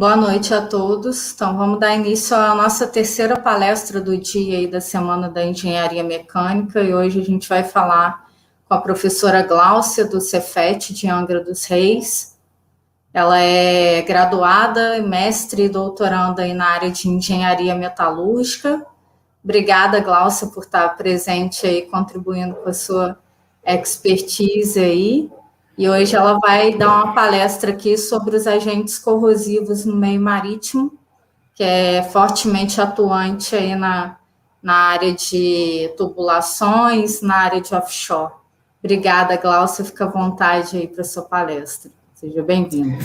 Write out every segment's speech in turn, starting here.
Boa noite a todos. Então, vamos dar início à nossa terceira palestra do dia e da Semana da Engenharia Mecânica, e hoje a gente vai falar com a professora Gláucia, do Cefet de Angra dos Reis. Ela é graduada, mestre e doutoranda aí na área de Engenharia Metalúrgica. Obrigada, Gláucia, por estar presente aí, contribuindo com a sua expertise aí. E hoje ela vai dar uma palestra aqui sobre os agentes corrosivos no meio marítimo, que é fortemente atuante aí na área de tubulações, na área de offshore. Obrigada, Gláucia, fica à vontade aí para a sua palestra. Seja bem-vinda.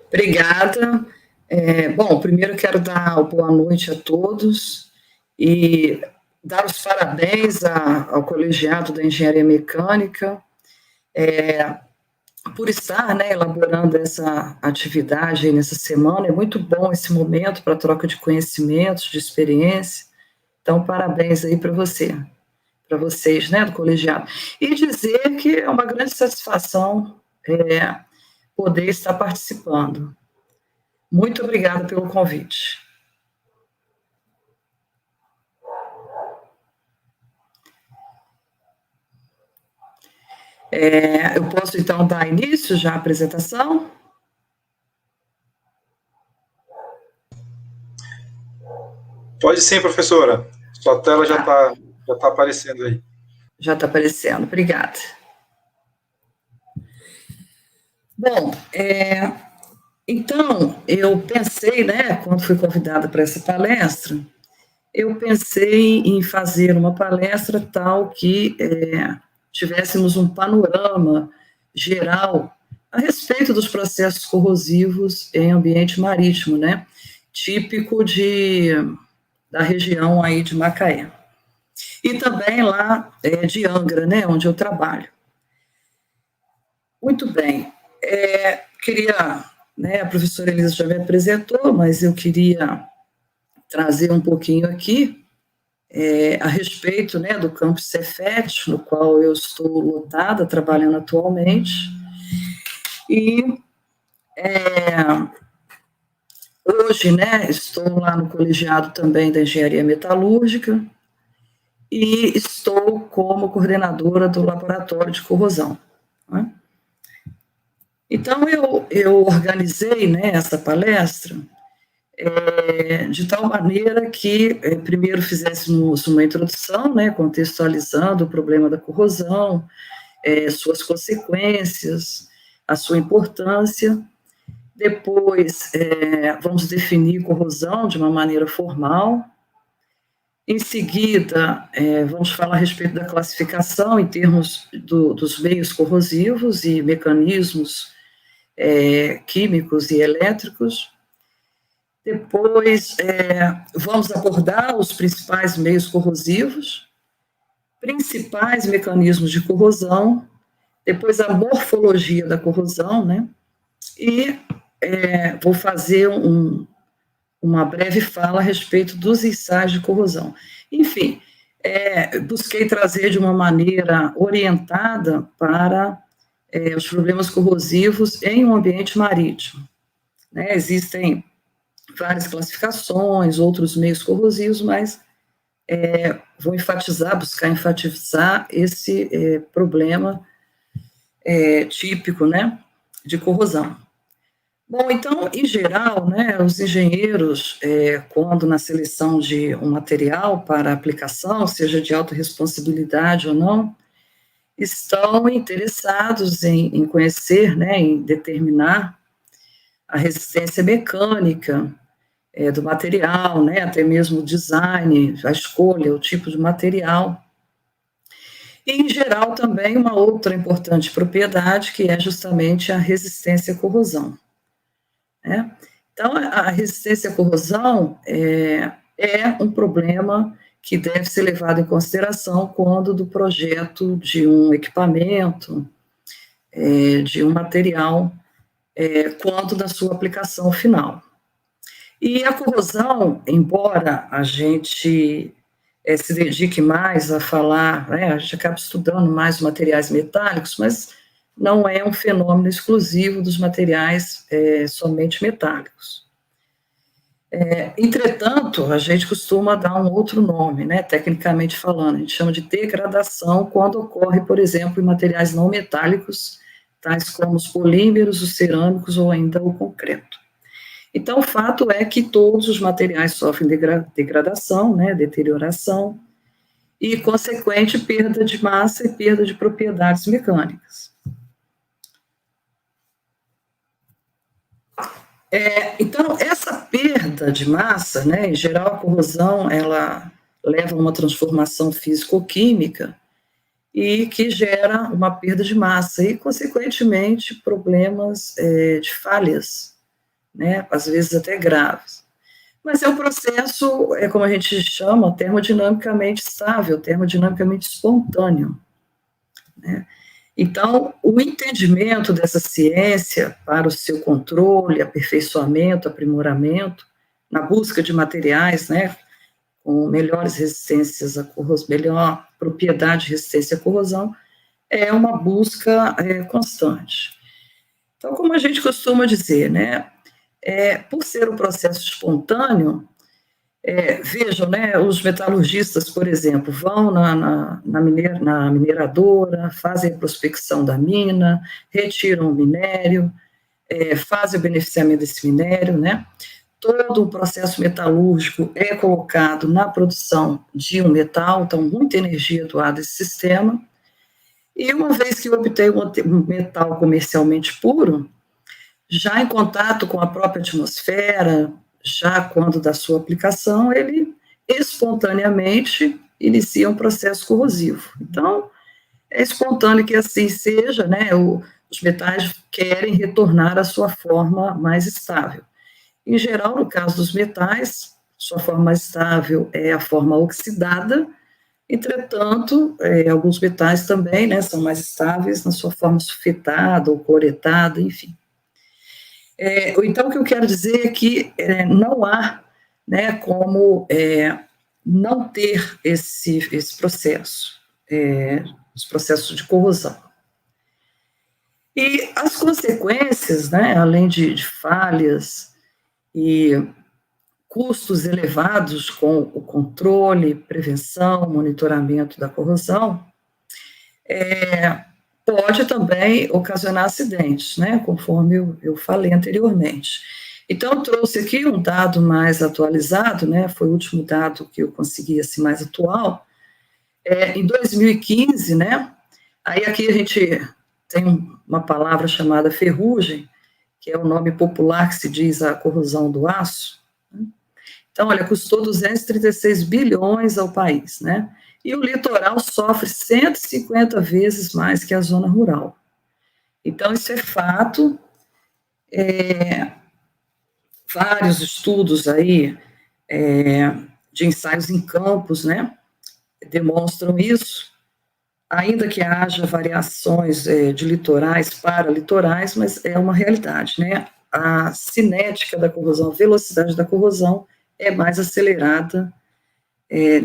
Obrigada. Bom, primeiro quero dar boa noite a todos e dar os parabéns ao colegiado da Engenharia Mecânica por estar, elaborando essa atividade aí nessa semana. É muito bom esse momento para troca de conhecimentos, de experiência. Então, parabéns aí para vocês, do colegiado. E dizer que é uma grande satisfação poder estar participando. Muito obrigada pelo convite. Eu posso, então, dar início já à apresentação? Pode sim, professora. Sua tela já tá aparecendo aí. Já está aparecendo, obrigada. Bom, então, eu pensei, quando fui convidada para essa palestra, eu pensei em fazer uma palestra tal que tivéssemos um panorama geral a respeito dos processos corrosivos em ambiente marítimo, típico da região aí de Macaé. E também lá de Angra, onde eu trabalho. Muito bem. A professora Elisa já me apresentou, mas eu queria trazer um pouquinho aqui a respeito do campus Cefet, no qual eu estou lotada, trabalhando atualmente. E hoje, estou lá no colegiado também da Engenharia Metalúrgica e estou como coordenadora do laboratório de corrosão. Então, eu organizei essa palestra de tal maneira que primeiro fizéssemos uma introdução, contextualizando o problema da corrosão, suas consequências, a sua importância. Depois, vamos definir corrosão de uma maneira formal. Em seguida, vamos falar a respeito da classificação em termos dos meios corrosivos e mecanismos químicos e elétricos. Depois, vamos abordar os principais meios corrosivos, principais mecanismos de corrosão, depois a morfologia da corrosão, e vou fazer uma breve fala a respeito dos ensaios de corrosão. Enfim, busquei trazer de uma maneira orientada para os problemas corrosivos em um ambiente marítimo. Existem várias classificações, outros meios corrosivos, mas vou buscar enfatizar esse problema típico, de corrosão. Bom, então, em geral, os engenheiros, quando na seleção de um material para aplicação, seja de alta responsabilidade ou não, estão interessados em conhecer, em determinar a resistência mecânica do material, até mesmo o design, a escolha, o tipo de material. E, em geral, também uma outra importante propriedade, que é justamente a resistência à corrosão. Então, a resistência à corrosão é um problema que deve ser levado em consideração quando do projeto de um equipamento, de um material, quanto da sua aplicação final. E a corrosão, embora a gente se dedique mais a falar, a gente acaba estudando mais materiais metálicos, mas não é um fenômeno exclusivo dos materiais somente metálicos. Entretanto, a gente costuma dar um outro nome, né, tecnicamente falando, a gente chama de degradação quando ocorre, por exemplo, em materiais não metálicos, tais como os polímeros, os cerâmicos ou ainda o concreto. Então, o fato é que todos os materiais sofrem degradação, né, deterioração, e consequente perda de massa e perda de propriedades mecânicas. Então, essa perda de massa, né, em geral a corrosão, ela leva a uma transformação físico-química e que gera uma perda de massa e, consequentemente, problemas de falhas, né, às vezes até graves. Mas é um processo, como a gente chama, termodinamicamente estável, termodinamicamente espontâneo, né? Então, o entendimento dessa ciência para o seu controle, aperfeiçoamento, aprimoramento, na busca de materiais, né, com melhores resistências à corrosão, melhor propriedade de resistência à corrosão, é uma busca constante. Então, como a gente costuma dizer, né, por ser um processo espontâneo, vejam, né, os metalurgistas, por exemplo, vão na mineradora, fazem a prospecção da mina, retiram o minério, fazem o beneficiamento desse minério, né, todo o processo metalúrgico é colocado na produção de um metal, então muita energia doada a esse sistema, e uma vez que eu obtenho um metal comercialmente puro, já em contato com a própria atmosfera, já quando da sua aplicação, ele espontaneamente inicia um processo corrosivo. Então, é espontâneo que assim seja, né, os metais querem retornar à sua forma mais estável. Em geral, no caso dos metais, sua forma mais estável é a forma oxidada, entretanto, alguns metais também, né, são mais estáveis na sua forma sulfitada ou cloretada, enfim. Então, o que eu quero dizer é que não há, né, como não ter esse processo, os processos de corrosão. E as consequências, né, além de falhas e custos elevados com o controle, prevenção, monitoramento da corrosão, pode também ocasionar acidentes, né, conforme eu falei anteriormente. Então, eu trouxe aqui um dado mais atualizado, né, foi o último dado que eu consegui, assim, mais atual. Em 2015, né, aí aqui a gente tem uma palavra chamada ferrugem, que é o nome popular que se diz a corrosão do aço. Então, olha, custou 236 bilhões ao país, né? E o litoral sofre 150 vezes mais que a zona rural. Então, isso é fato. Vários estudos aí de ensaios em campos, né, demonstram isso, ainda que haja variações de litorais para litorais, mas é uma realidade, né? A cinética da corrosão, a velocidade da corrosão é mais acelerada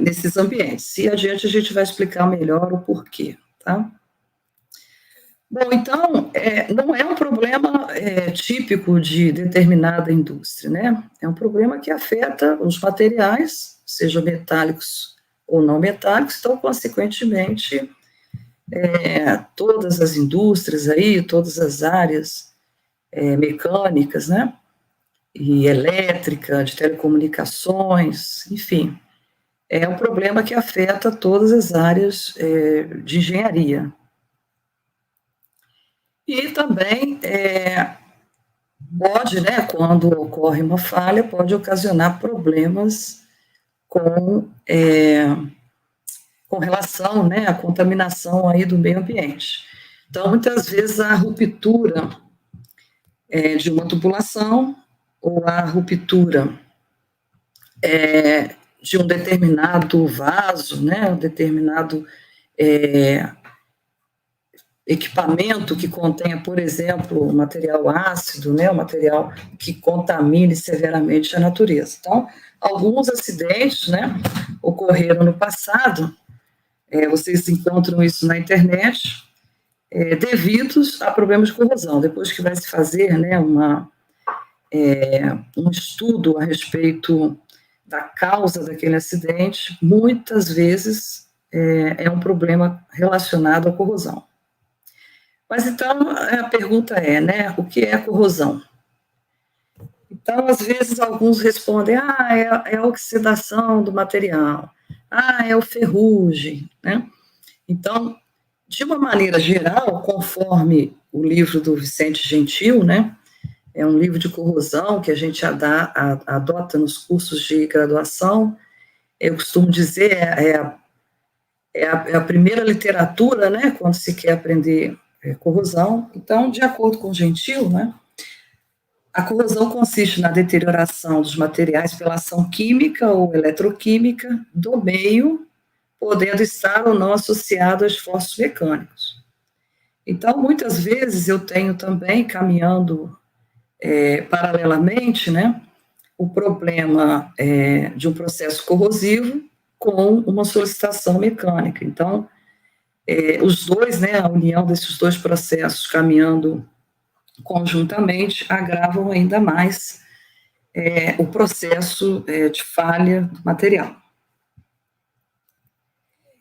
nesses ambientes. E adiante a gente vai explicar melhor o porquê, tá? Bom, então, não é um problema típico de determinada indústria, né? É um problema que afeta os materiais, sejam metálicos ou não metálicos, então, consequentemente, todas as indústrias aí, todas as áreas mecânicas, né? E elétrica, de telecomunicações, enfim, é um problema que afeta todas as áreas de engenharia. E também pode, né, quando ocorre uma falha, pode ocasionar problemas com relação, né, à contaminação aí do meio ambiente. Então, muitas vezes a ruptura de uma tubulação ou a ruptura de um determinado vaso, né, um determinado equipamento que contenha, por exemplo, material ácido, né, um material que contamine severamente a natureza. Então, alguns acidentes, né, ocorreram no passado, vocês encontram isso na internet, devidos a problemas de corrosão. Depois que vai se fazer, né, um estudo a respeito da causa daquele acidente, muitas vezes é um problema relacionado à corrosão. Mas então a pergunta é, né, o que é a corrosão? Então, às vezes, alguns respondem, é a oxidação do material, é o ferrugem, né? Então, de uma maneira geral, conforme o livro do Vicente Gentil, né, é um livro de corrosão que a gente adota nos cursos de graduação, eu costumo dizer, é a primeira literatura, né, quando se quer aprender corrosão. Então, de acordo com Gentil, né, a corrosão consiste na deterioração dos materiais pela ação química ou eletroquímica do meio, podendo estar ou não associado a esforços mecânicos. Então, muitas vezes eu tenho também, caminhando paralelamente, né, o problema de um processo corrosivo com uma solicitação mecânica. Então, os dois, né, a união desses dois processos caminhando conjuntamente agravam ainda mais o processo de falha do material.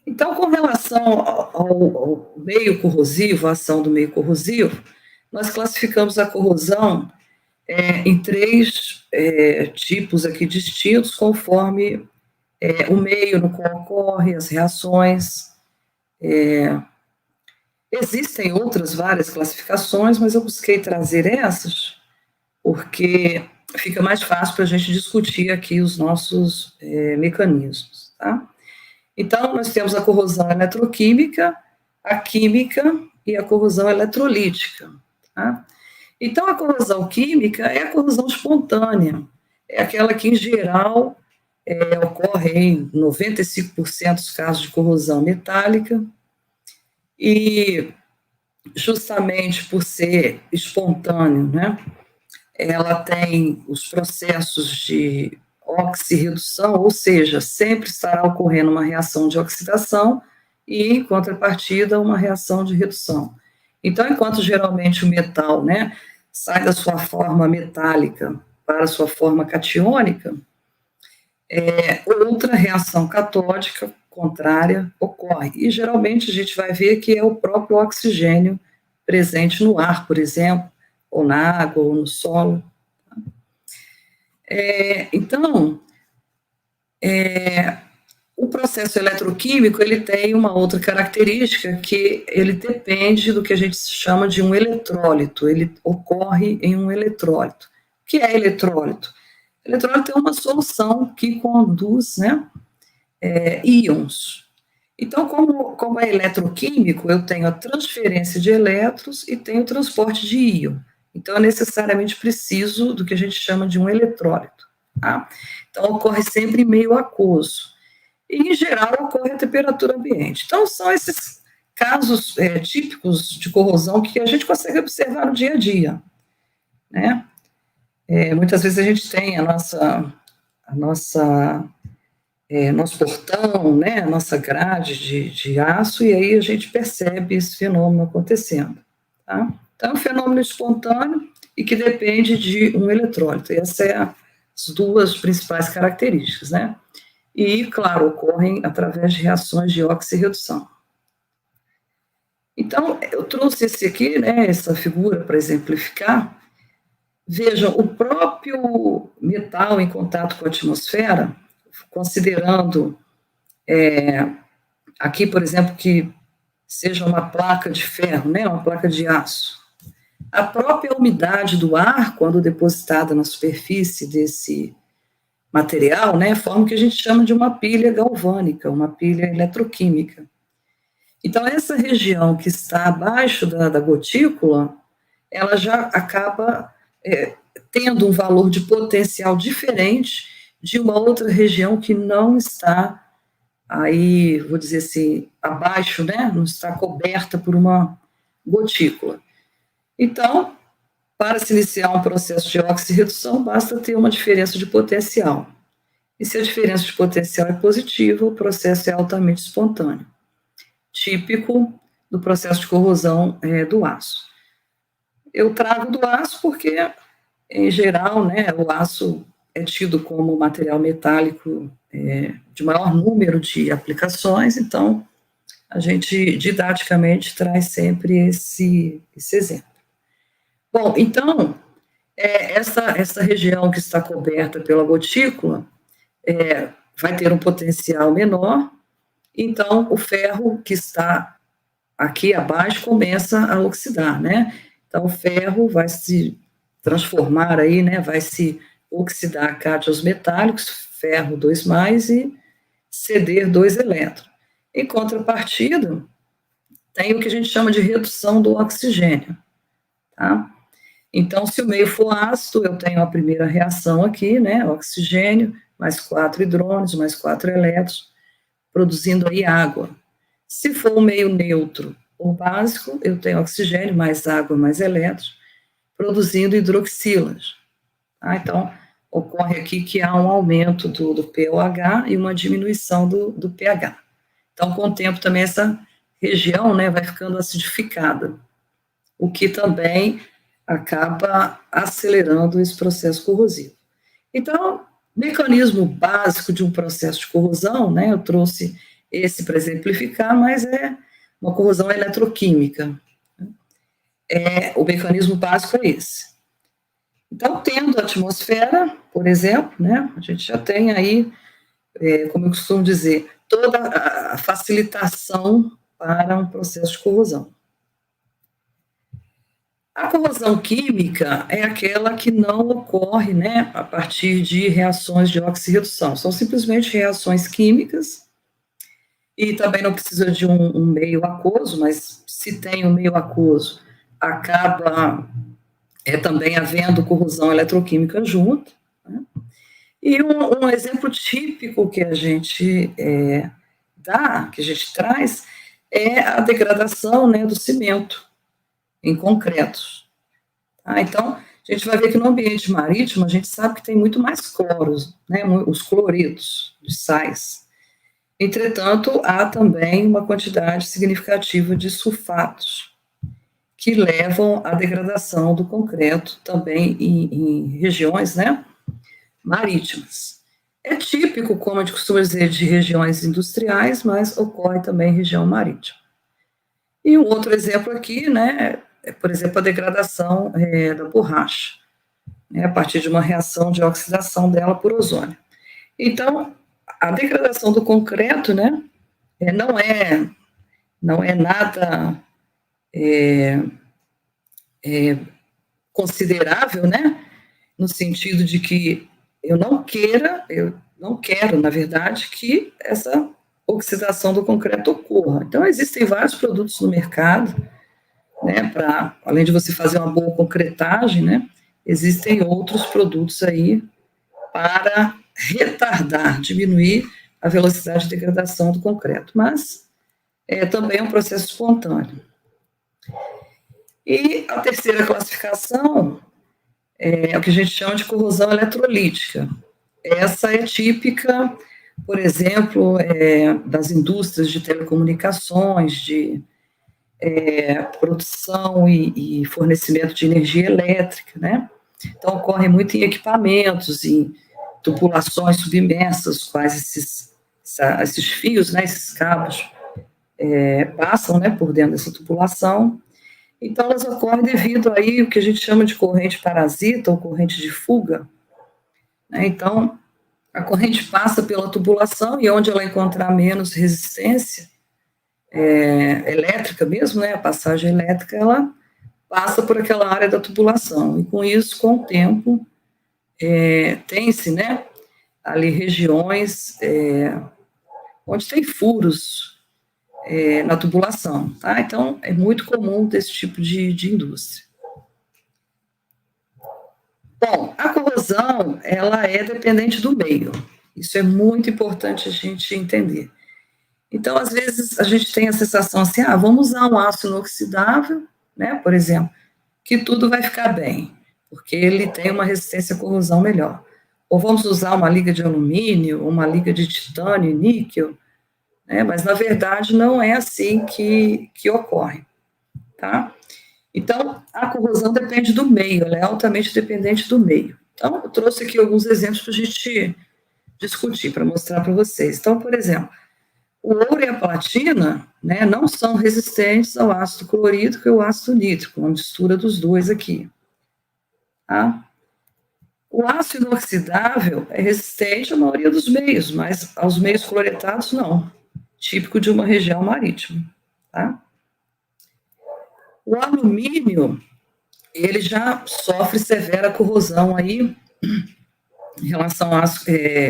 Então, com relação ao meio corrosivo, a ação do meio corrosivo, nós classificamos a corrosão em 3 tipos aqui distintos, conforme o meio no qual ocorre, as reações. Existem outras várias classificações, mas eu busquei trazer essas, porque fica mais fácil para a gente discutir aqui os nossos mecanismos, tá? Então, nós temos a corrosão eletroquímica, a química e a corrosão eletrolítica, tá? Então, a corrosão química é a corrosão espontânea, é aquela que, em geral, ocorre em 95% dos casos de corrosão metálica, e justamente por ser espontâneo, né, ela tem os processos de oxirredução, ou seja, sempre estará ocorrendo uma reação de oxidação e, em contrapartida, uma reação de redução. Então, enquanto geralmente o metal, né, sai da sua forma metálica para a sua forma catiônica, outra reação catódica contrária ocorre. E geralmente a gente vai ver que é o próprio oxigênio presente no ar, por exemplo, ou na água, ou no solo. Então, o processo eletroquímico, ele tem uma outra característica, que ele depende do que a gente chama de um eletrólito, ele ocorre em um eletrólito. O que é eletrólito? Eletrólito é uma solução que conduz, né, íons. Então, como é eletroquímico, eu tenho a transferência de elétrons e tenho o transporte de íon. Então, eu necessariamente preciso do que a gente chama de um eletrólito, tá? Então, ocorre sempre em meio aquoso. E, em geral, ocorre a temperatura ambiente. Então, são esses casos típicos de corrosão que a gente consegue observar no dia a dia, né? Muitas vezes a gente tem nosso portão, né, a nossa grade de aço, e aí a gente percebe esse fenômeno acontecendo, tá? Então, é um fenômeno espontâneo e que depende de um eletrólito, e essas são as 2 principais características, né? E, claro, ocorrem através de reações de oxirredução. Então, eu trouxe esse aqui, né, essa figura para exemplificar. Vejam, o próprio metal em contato com a atmosfera, considerando aqui, por exemplo, que seja uma placa de ferro, né, uma placa de aço, a própria umidade do ar, quando depositada na superfície desse material, né, forma o que a gente chama de uma pilha galvânica, uma pilha eletroquímica. Então, essa região que está abaixo da gotícula, ela já acaba tendo um valor de potencial diferente de uma outra região que não está aí, vou dizer assim, abaixo, né, não está coberta por uma gotícula. Então, para se iniciar um processo de oxirredução, basta ter uma diferença de potencial. E se a diferença de potencial é positiva, o processo é altamente espontâneo. Típico do processo de corrosão do aço. Eu trago do aço porque, em geral, né, o aço é tido como material metálico de maior número de aplicações, então a gente didaticamente traz sempre esse exemplo. Bom, então, essa região que está coberta pela gotícula vai ter um potencial menor, então o ferro que está aqui abaixo começa a oxidar, né? Então o ferro vai se transformar aí, né? Vai se oxidar a cátions metálicos, ferro 2+, e ceder 2 elétrons. Em contrapartida, tem o que a gente chama de redução do oxigênio, tá? Então, se o meio for ácido, eu tenho a primeira reação aqui, né? Oxigênio, mais 4 hidrônios, mais 4 elétrons, produzindo aí água. Se for um meio neutro ou básico, eu tenho oxigênio, mais água, mais elétrons, produzindo hidroxilas. Tá? Então, ocorre aqui que há um aumento do pOH e uma diminuição do pH. Então, com o tempo também essa região, né, vai ficando acidificada, o que também acaba acelerando esse processo corrosivo. Então, mecanismo básico de um processo de corrosão, né, eu trouxe esse para exemplificar, mas é uma corrosão eletroquímica. O mecanismo básico é esse. Então, tendo a atmosfera, por exemplo, né, a gente já tem aí, como eu costumo dizer, toda a facilitação para um processo de corrosão. A corrosão química é aquela que não ocorre, né, a partir de reações de oxirredução. São simplesmente reações químicas e também não precisa de um meio aquoso, mas se tem um meio aquoso, acaba também havendo corrosão eletroquímica junto. Né? E um exemplo típico que a gente que a gente traz, é a degradação, né, do cimento em concretos. Tá? Então, a gente vai ver que no ambiente marítimo, a gente sabe que tem muito mais cloros, né, os cloretos de sais. Entretanto, há também uma quantidade significativa de sulfatos, que levam à degradação do concreto também em regiões, né, marítimas. É típico, como a gente costuma dizer, de regiões industriais, mas ocorre também em região marítima. E um outro exemplo aqui, né, por exemplo, a degradação da borracha, né, a partir de uma reação de oxidação dela por ozônio. Então, a degradação do concreto, né, não é nada considerável, né, no sentido de que eu não quero, na verdade, que essa oxidação do concreto ocorra. Então, existem vários produtos no mercado, né, além de você fazer uma boa concretagem, né, existem outros produtos aí para retardar, diminuir a velocidade de degradação do concreto, mas também é um processo espontâneo. E a terceira classificação é o que a gente chama de corrosão eletrolítica. Essa é típica, por exemplo, das indústrias de telecomunicações, de produção e fornecimento de energia elétrica, né? Então, ocorre muito em equipamentos, em tubulações submersas, quais esses fios, né, esses cabos, passam, né, por dentro dessa tubulação. Então, elas ocorrem devido aí o que a gente chama de corrente parasita ou corrente de fuga. Né? Então, a corrente passa pela tubulação e onde ela encontrar menos resistência elétrica mesmo, né, a passagem elétrica, ela passa por aquela área da tubulação. E com isso, com o tempo, tem-se, né, ali regiões onde tem furos na tubulação, tá? Então, é muito comum desse tipo de indústria. Bom, a corrosão, ela é dependente do meio. Isso é muito importante a gente entender. Então, às vezes, a gente tem a sensação assim, vamos usar um aço inoxidável, né, por exemplo, que tudo vai ficar bem, porque ele tem uma resistência à corrosão melhor. Ou vamos usar uma liga de alumínio, uma liga de titânio e níquel, né? Mas, na verdade, não é assim que ocorre, tá? Então, a corrosão depende do meio, ela é altamente dependente do meio. Então, eu trouxe aqui alguns exemplos para a gente discutir, para mostrar para vocês. Então, por exemplo, o ouro e a platina, né, não são resistentes ao ácido clorídrico e ao ácido nítrico, uma mistura dos dois aqui. Tá? O aço inoxidável é resistente à maioria dos meios, mas aos meios cloretados não, típico de uma região marítima. Tá? O alumínio, ele já sofre severa corrosão aí, em relação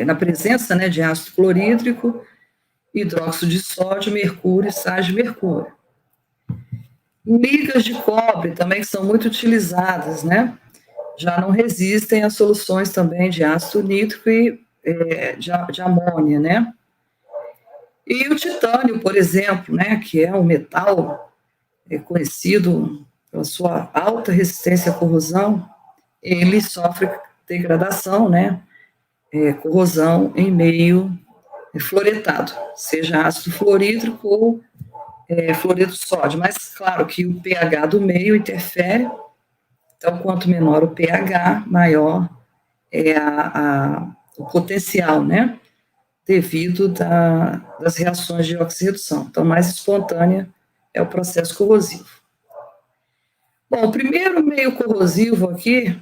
na presença, né, de ácido clorídrico, hidróxido de sódio, mercúrio e sais de mercúrio. Ligas de cobre também, que são muito utilizadas, né, já não resistem a soluções também de ácido nítrico e de amônia, né. E o titânio, por exemplo, né, que é um metal conhecido pela sua alta resistência à corrosão, ele sofre degradação, né, corrosão em meio fluoretado, seja ácido fluorídrico ou fluoreto de sódio, mas claro que o pH do meio interfere, então quanto menor o pH, maior é o potencial, né, devido das reações de oxirredução, então mais espontânea é o processo corrosivo. Bom, o primeiro meio corrosivo aqui,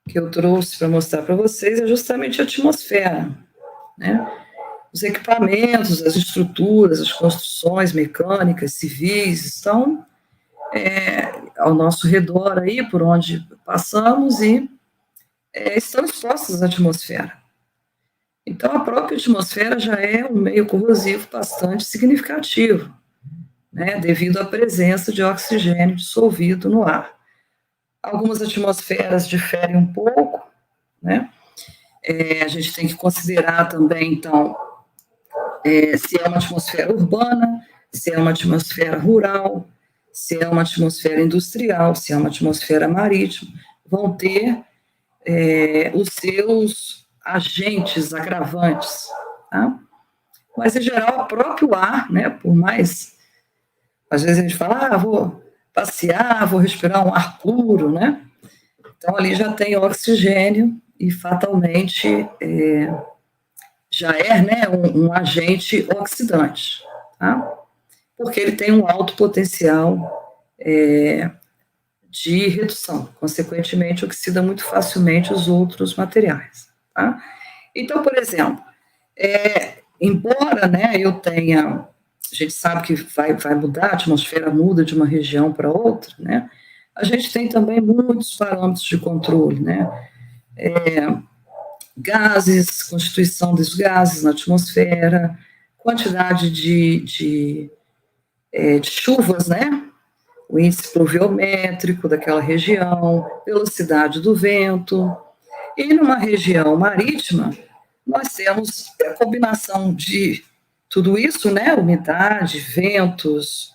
que eu trouxe para mostrar para vocês, é justamente a atmosfera, né? Os equipamentos, as estruturas, as construções mecânicas, civis, estão ao nosso redor aí, por onde passamos, e estão expostas à atmosfera. Então, a própria atmosfera já é um meio corrosivo bastante significativo, né, devido à presença de oxigênio dissolvido no ar. Algumas atmosferas diferem um pouco, né? A gente tem que considerar também, então, se é uma atmosfera urbana, se é uma atmosfera rural, se é uma atmosfera industrial, se é uma atmosfera marítima, vão ter os seus agentes agravantes, tá? Mas, em geral, o próprio ar, né, por mais, às vezes a gente fala, vou passear, vou respirar um ar puro, né? Então, ali já tem oxigênio e, fatalmente, já é, né, um agente oxidante, tá? Porque ele tem um alto potencial de redução, consequentemente, oxida muito facilmente os outros materiais, tá? Então, por exemplo, embora, né, eu tenha, a gente sabe que vai mudar, a atmosfera muda de uma região para outra, né, a gente tem também muitos parâmetros de controle, né, gases, constituição dos gases na atmosfera, quantidade de chuvas, né, o índice pluviométrico daquela região, velocidade do vento, e numa região marítima, nós temos a combinação de tudo isso, né, umidade, ventos,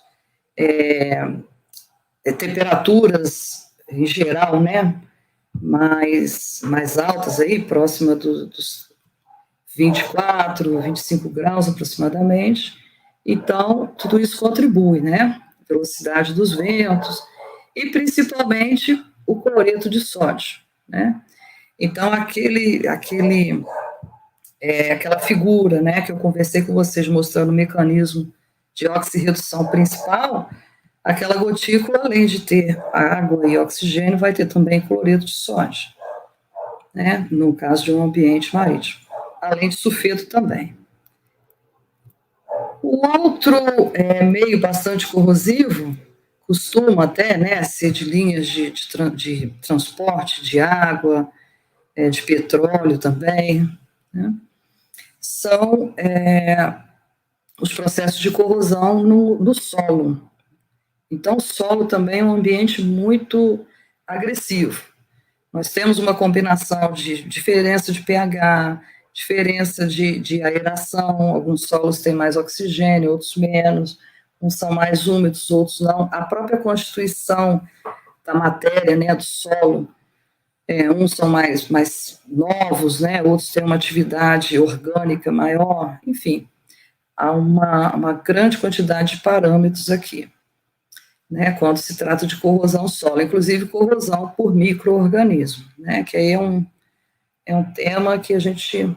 temperaturas em geral, né, mais altas aí, próxima dos 24, 25 graus aproximadamente. Então, tudo isso contribui, né, velocidade dos ventos e principalmente o cloreto de sódio, né. Então, aquela figura, né, que eu conversei com vocês mostrando o mecanismo de oxirredução principal, aquela gotícula, além de ter água e oxigênio, vai ter também cloreto de sódio, né, no caso de um ambiente marítimo, além de sulfeto também. O outro meio bastante corrosivo costuma até, né, ser de linhas de transporte de água, de petróleo também, né, são os processos de corrosão no solo. Então, o solo também é um ambiente muito agressivo. Nós temos uma combinação de diferença de pH, diferença de aeração, alguns solos têm mais oxigênio, outros menos, uns são mais úmidos, outros não. A própria constituição da matéria, né, do solo, uns são mais novos, né, outros têm uma atividade orgânica maior, enfim. há uma grande quantidade de parâmetros aqui, né, quando se trata de corrosão solo, inclusive corrosão por micro-organismo, né, que aí é um tema que a gente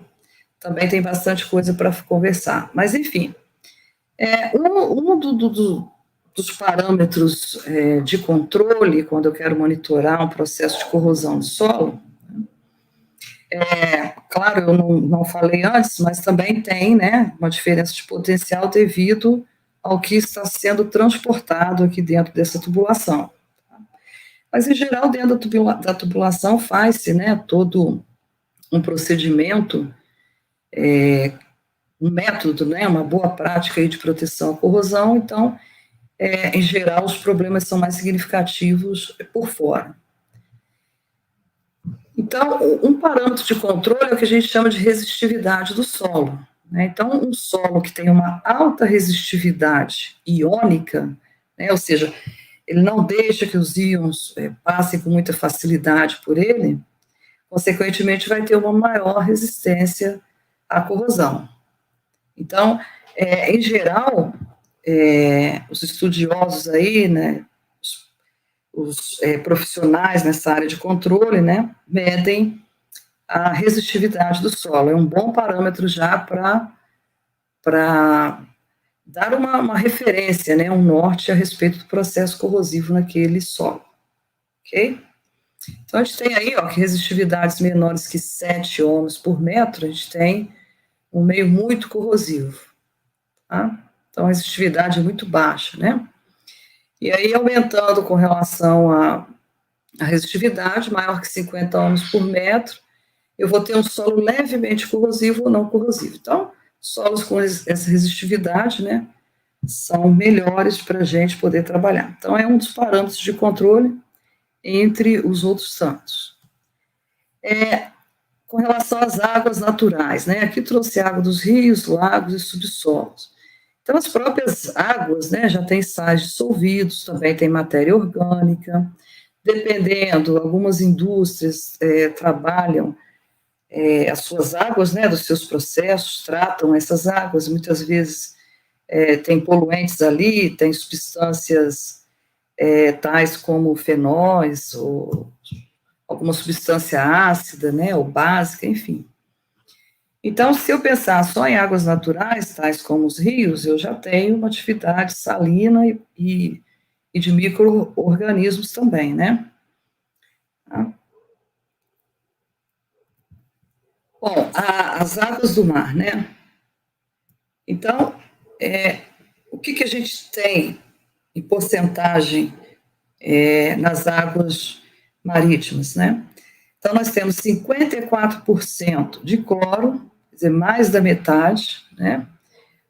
também tem bastante coisa para conversar. Mas, enfim, dos parâmetros de controle, quando eu quero monitorar um processo de corrosão de solo, claro, eu não falei antes, mas também tem, né, uma diferença de potencial devido ao que está sendo transportado aqui dentro dessa tubulação. Mas, em geral, dentro da tubulação faz-se, né, todo um procedimento, um método, né, uma boa prática aí de proteção à corrosão, então, em geral, os problemas são mais significativos por fora. Então, um parâmetro de controle é o que a gente chama de resistividade do solo, né? Então, um solo que tem uma alta resistividade iônica, né, ou seja, ele não deixa que os íons passem com muita facilidade por ele, consequentemente vai ter uma maior resistência à corrosão. Então, em geral, os estudiosos aí, né, os profissionais nessa área de controle, né, medem a resistividade do solo. É um bom parâmetro já para dar uma referência, né, um norte a respeito do processo corrosivo naquele solo. Ok? Então, a gente tem aí, ó, que resistividades menores que 7 ohms por metro, a gente tem um meio muito corrosivo. Tá? Então, a resistividade é muito baixa, né? E aí, aumentando com relação à resistividade, maior que 50 ohms por metro, eu vou ter um solo levemente corrosivo ou não corrosivo. Então, solos com essa resistividade, né, são melhores para a gente poder trabalhar. Então, é um dos parâmetros de controle entre os outros tantos. Com relação às águas naturais, né, aqui trouxe água dos rios, lagos e subsolos. Então, as próprias águas, né, já tem sais dissolvidos, também tem matéria orgânica, dependendo, algumas indústrias trabalham as suas águas, né, dos seus processos, tratam essas águas, muitas vezes tem poluentes ali, tem substâncias tais como fenóis, ou alguma substância ácida, né, ou básica, enfim. Então, se eu pensar só em águas naturais, tais como os rios, eu já tenho uma atividade salina e de micro-organismos também, né? Tá? Bom, as águas do mar, né? Então, o que a gente tem em porcentagem nas águas marítimas, né? Então, nós temos 54% de cloro, quer dizer, mais da metade, né?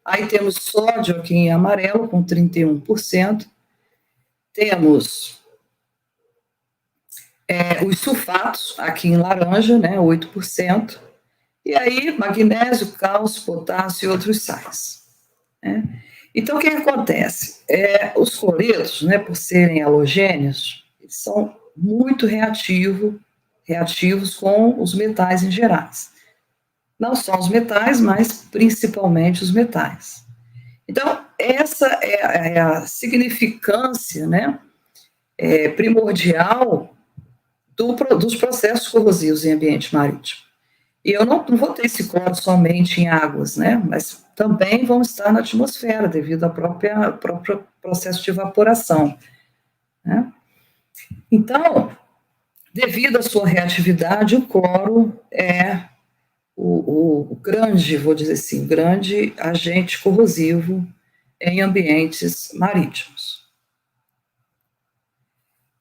Aí temos sódio aqui em amarelo, com 31%. Temos os sulfatos aqui em laranja, né? 8%. E aí, magnésio, cálcio, potássio e outros sais, né? Então, o que acontece? Os cloretos, né, por serem halogênios, eles são muito reativos com os metais em gerais. Não só os metais, mas principalmente os metais. Então, essa é a significância, né, primordial dos processos corrosivos em ambiente marítimo. E eu não vou ter esse cloro somente em águas, né, mas também vão estar na atmosfera, devido ao próprio processo de evaporação, né. Então, devido à sua reatividade, o cloro é o grande, vou dizer assim, grande agente corrosivo em ambientes marítimos.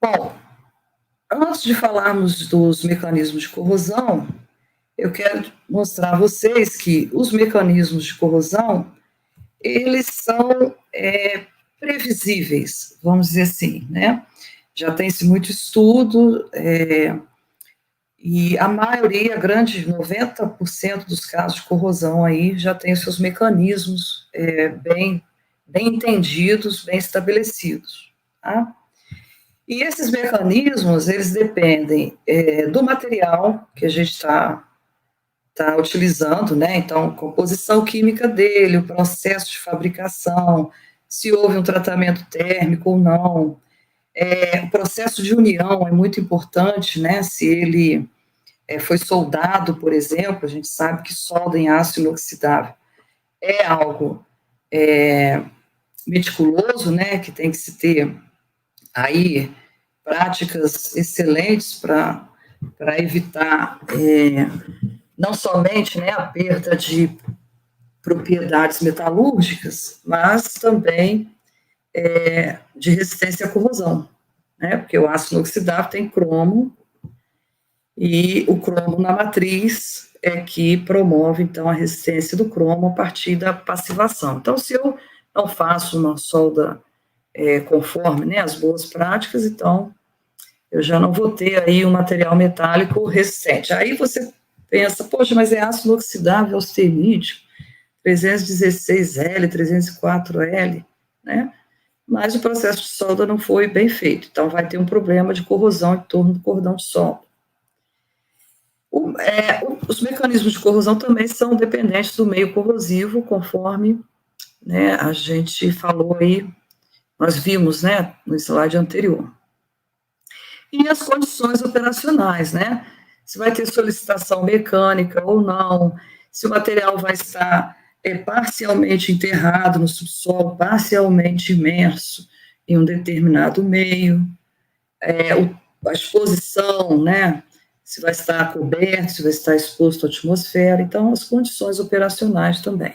Bom, antes de falarmos dos mecanismos de corrosão, eu quero mostrar a vocês que os mecanismos de corrosão, eles são previsíveis, vamos dizer assim, né? Já tem-se muito estudo, e a maioria, grande, 90% dos casos de corrosão aí já tem os seus mecanismos bem entendidos, bem estabelecidos, tá? E esses mecanismos, eles dependem do material que a gente está está utilizando, né, então, composição química dele, o processo de fabricação, se houve um tratamento térmico ou não, o processo de união é muito importante, né, se ele foi soldado, por exemplo, a gente sabe que solda em aço inoxidável é algo meticuloso, né, que tem que se ter aí práticas excelentes para evitar não somente, né, a perda de propriedades metalúrgicas, mas também de resistência à corrosão, né, porque o aço inoxidável tem cromo, e o cromo na matriz é que promove, então, a resistência do cromo a partir da passivação. Então, se eu não faço uma solda conforme, né, as boas práticas, então, eu já não vou ter aí um material metálico resistente. Aí você pensa, poxa, mas é aço inoxidável austenídeo, 316L, 304L, né? Mas o processo de solda não foi bem feito, então vai ter um problema de corrosão em torno do cordão de solda. Os mecanismos de corrosão também são dependentes do meio corrosivo, conforme, né, a gente falou aí, nós vimos, né, no slide anterior. E as condições operacionais, né? Se vai ter solicitação mecânica ou não, se o material vai estar parcialmente enterrado no subsolo, parcialmente imerso em um determinado meio, a exposição, né? Se vai estar coberto, se vai estar exposto à atmosfera, então as condições operacionais também.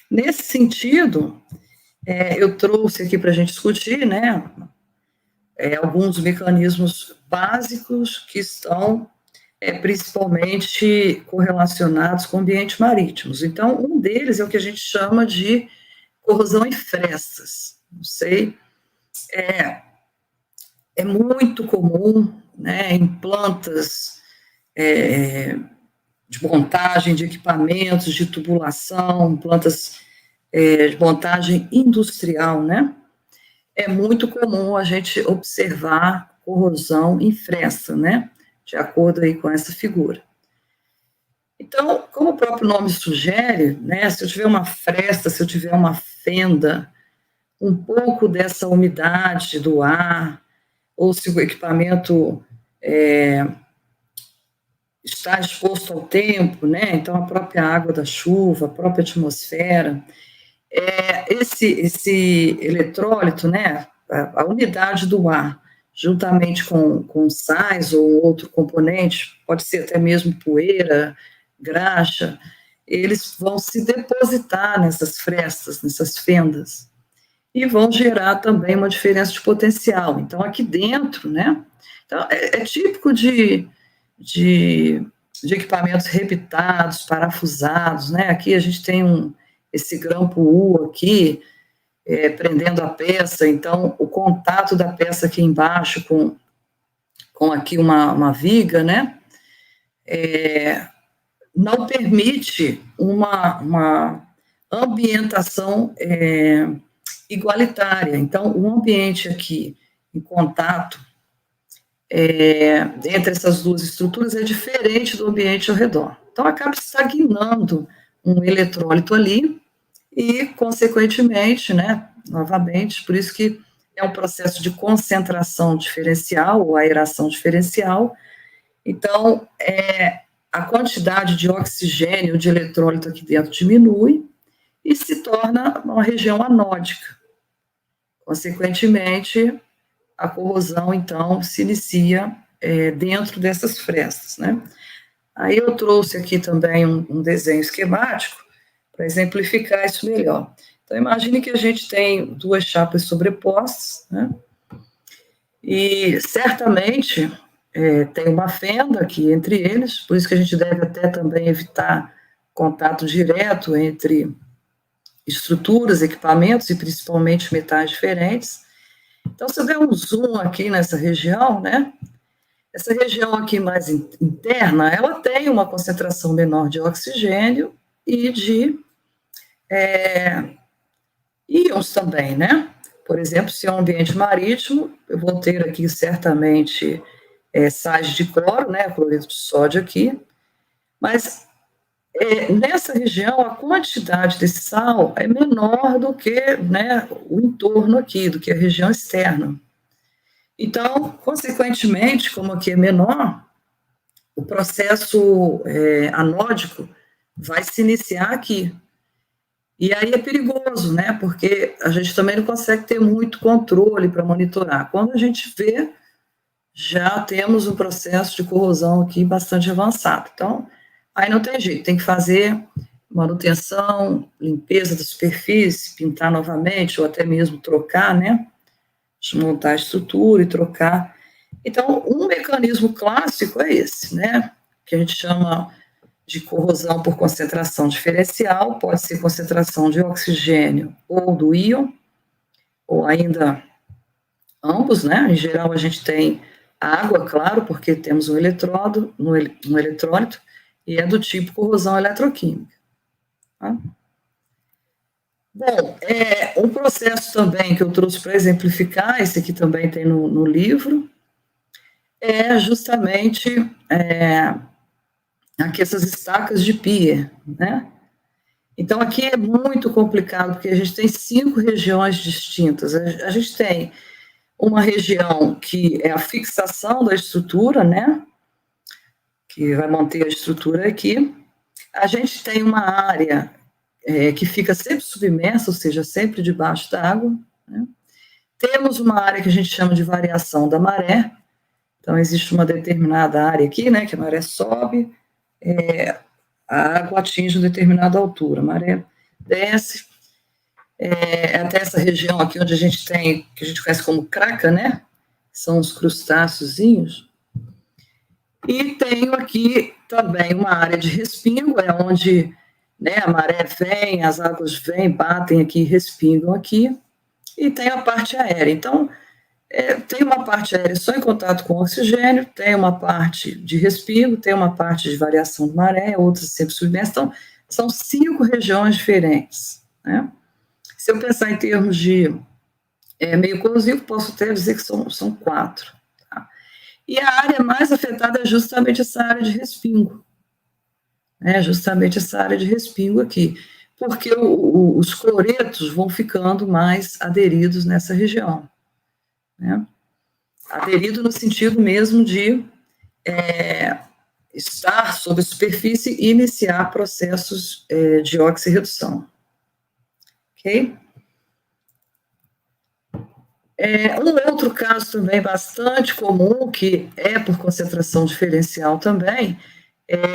Nesse sentido, eu trouxe aqui para a gente discutir, né? Alguns mecanismos básicos que estão principalmente correlacionados com ambientes marítimos. Então, um deles é o que a gente chama de corrosão em frestas. Não sei, é muito comum, né, em plantas de montagem de equipamentos, de tubulação, plantas de montagem industrial, né? É muito comum a gente observar corrosão em fresta, né? De acordo aí com essa figura. Então, como o próprio nome sugere, né? Se eu tiver uma fresta, se eu tiver uma fenda, um pouco dessa umidade do ar, ou se o equipamento está exposto ao tempo, né? Então, a própria água da chuva, a própria atmosfera, esse eletrólito, né, a unidade do ar, juntamente com sais ou outro componente, pode ser até mesmo poeira, graxa, eles vão se depositar nessas frestas, nessas fendas, e vão gerar também uma diferença de potencial. Então, aqui dentro, né, então, é típico de equipamentos rebitados, parafusados, né, aqui a gente tem esse grampo U aqui, prendendo a peça, então o contato da peça aqui embaixo com aqui uma viga, né, não permite uma ambientação igualitária. Então, o ambiente aqui em contato entre essas duas estruturas é diferente do ambiente ao redor. Então, acaba estagnando um eletrólito ali e, consequentemente, né, novamente, por isso que é um processo de concentração diferencial ou aeração diferencial. Então, a quantidade de oxigênio, de eletrólito aqui dentro diminui e se torna uma região anódica. Consequentemente, a corrosão, então, se inicia dentro dessas frestas, né? Aí eu trouxe aqui também um desenho esquemático para exemplificar isso melhor. Então, imagine que a gente tem duas chapas sobrepostas, né? E certamente tem uma fenda aqui entre eles, por isso que a gente deve até também evitar contato direto entre estruturas, equipamentos e principalmente metais diferentes. Então, se eu der um zoom aqui nessa região, né? Essa região aqui mais interna, ela tem uma concentração menor de oxigênio e de íons também, né? Por exemplo, se é um ambiente marítimo, eu vou ter aqui certamente sais de cloro, né? Cloreto de sódio aqui, Mas nessa região, a quantidade desse sal é menor do que, né, o entorno aqui, do que a região externa. Então, consequentemente, como aqui é menor, o processo anódico vai se iniciar aqui. E aí é perigoso, né, porque a gente também não consegue ter muito controle para monitorar. Quando a gente vê, já temos um processo de corrosão aqui bastante avançado. Então, aí não tem jeito, tem que fazer manutenção, limpeza da superfície, pintar novamente, ou até mesmo trocar, né, desmontar a estrutura e trocar. Então, um mecanismo clássico é esse, né, que a gente chama de corrosão por concentração diferencial, pode ser concentração de oxigênio ou do íon, ou ainda ambos, né, em geral a gente tem água, claro, porque temos um eletrodo, um eletrólito, e é do tipo corrosão eletroquímica. Tá? Bom, um processo também que eu trouxe para exemplificar, esse aqui também tem no livro, é justamente aqui essas estacas de pia, né? Então, aqui é muito complicado, porque a gente tem 5 regiões distintas. A gente tem uma região que é a fixação da estrutura, né? Que vai manter a estrutura aqui. A gente tem uma área que fica sempre submersa, ou seja, sempre debaixo da água, né? Temos uma área que a gente chama de variação da maré. Então, existe uma determinada área aqui, né, que a maré sobe, a água atinge uma determinada altura, a maré desce, até essa região aqui onde a gente tem, que a gente conhece como craca, né, são os crustáceozinhos, e tenho aqui também uma área de respingo, é onde, né, a maré vem, as águas vêm, batem aqui, respingam aqui, e tem a parte aérea. Então, tem uma parte aérea só em contato com oxigênio, tem uma parte de respingo, tem uma parte de variação de maré, outras sempre submersas. Então, são 5 regiões diferentes, né? Se eu pensar em termos de meio corrosivo, posso até dizer que são 4. Tá? E a área mais afetada é justamente essa área de respingo, né? Justamente essa área de respingo aqui, porque os cloretos vão ficando mais aderidos nessa região. Né? Aderido no sentido mesmo de estar sob a superfície e iniciar processos de oxirredução. Ok? Um outro caso também bastante comum, que é por concentração diferencial também,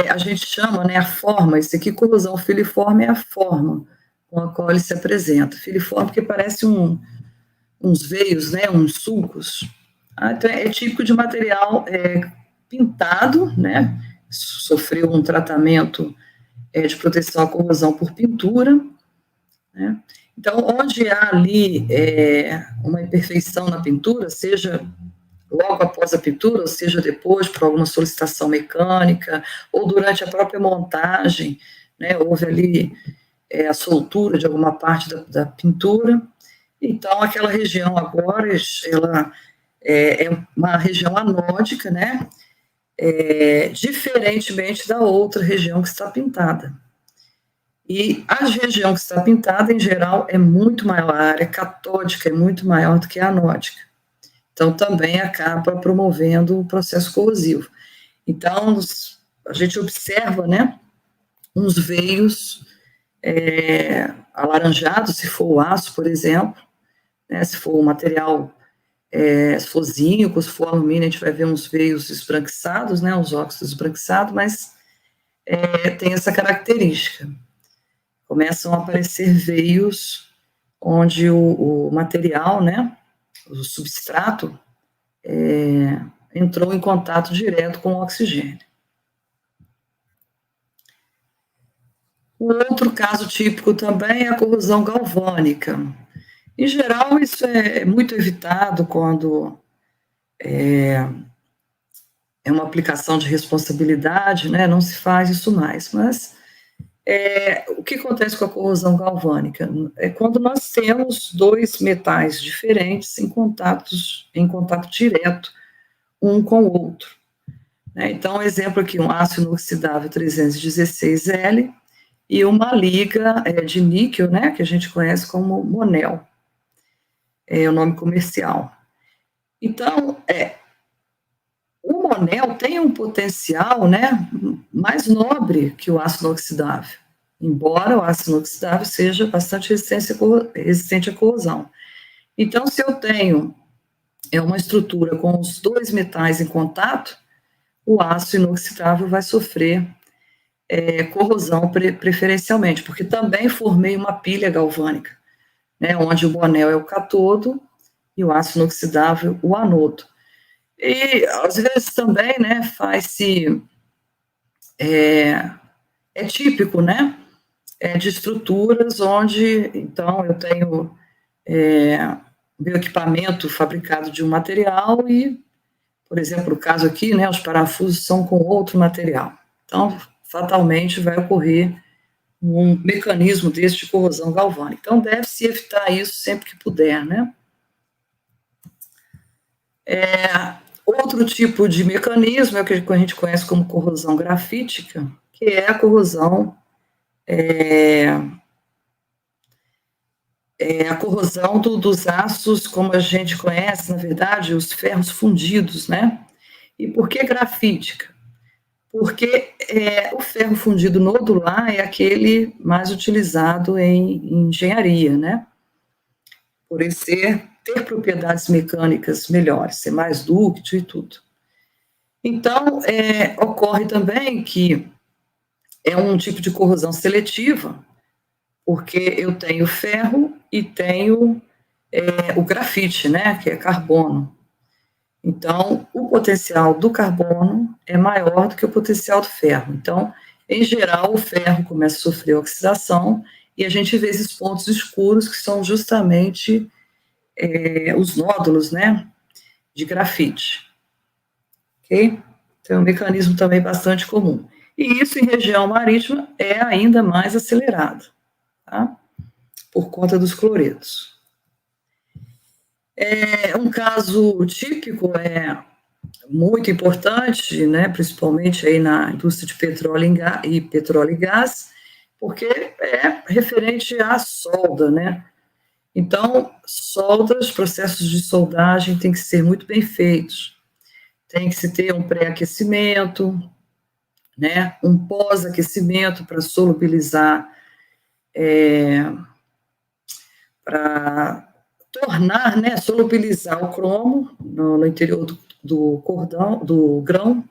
a gente chama, né, a forma, isso aqui, corrosão filiforme é a forma com a qual ele se apresenta. Filiforme porque parece uns veios, né, uns sulcos. Então, é típico de material pintado, né, sofreu um tratamento de proteção à corrosão por pintura, né. Então, onde há ali uma imperfeição na pintura, seja logo após a pintura, ou seja depois, por alguma solicitação mecânica, ou durante a própria montagem, né, houve ali a soltura de alguma parte da pintura. Então, aquela região agora, ela é uma região anódica, né, diferentemente da outra região que está pintada. E a região que está pintada, em geral, é muito maior, a área catódica é muito maior do que a anódica. Então, também acaba promovendo o processo corrosivo. Então, a gente observa, né, uns veios alaranjados, se for o aço, por exemplo, né, se for o material, se for zinco, se for alumínio, a gente vai ver uns veios esbranquiçados, né, os óxidos esbranquiçados, mas tem essa característica. Começam a aparecer veios onde o material, né, o substrato, entrou em contato direto com o oxigênio. O outro caso típico também é a corrosão galvânica. Em geral, isso é muito evitado quando é uma aplicação de responsabilidade, né, não se faz isso mais, mas o que acontece com a corrosão galvânica? É quando nós temos 2 metais diferentes em contato direto um com o outro. né? Então, exemplo aqui, um aço inoxidável 316L e uma liga de níquel, né, que a gente conhece como Monel, é o nome comercial. Então, o Monel tem um potencial, né, mais nobre que o aço inoxidável, embora o aço inoxidável seja bastante resistente à corrosão. Então, se eu tenho uma estrutura com os dois metais em contato, o aço inoxidável vai sofrer corrosão preferencialmente, porque também formei uma pilha galvânica, né, onde o Monel é o cátodo e o aço inoxidável o anodo. E, às vezes, também, né, faz-se, é típico, né, de estruturas onde, então, eu tenho meu equipamento fabricado de um material e, por exemplo, o caso aqui, né, os parafusos são com outro material. Então, fatalmente vai ocorrer um mecanismo desse de corrosão galvânica. Então, deve-se evitar isso sempre que puder, né. Outro tipo de mecanismo é o que a gente conhece como corrosão grafítica, que é a corrosão dos aços, como a gente conhece, na verdade, os ferros fundidos, né? E por que grafítica? Porque o ferro fundido nodular é aquele mais utilizado em engenharia, né? Por ele ter propriedades mecânicas melhores, ser mais dúctil e tudo. Então, ocorre também que é um tipo de corrosão seletiva, porque eu tenho ferro e tenho o grafite, né, que é carbono. Então, o potencial do carbono é maior do que o potencial do ferro. Então, em geral, o ferro começa a sofrer oxidação e a gente vê esses pontos escuros que são justamente os nódulos, né, de grafite. Ok? Então, é um mecanismo também bastante comum. E isso em região marítima é ainda mais acelerado, tá? Por conta dos cloretos. Um caso típico muito importante, né, principalmente aí na indústria de petróleo e gás, porque é referente à solda, né? Então, soldas, processos de soldagem têm que ser muito bem feitos. Tem que se ter um pré-aquecimento, né, um pós-aquecimento para solubilizar, para tornar, né, solubilizar o cromo no interior do cordão, do grão,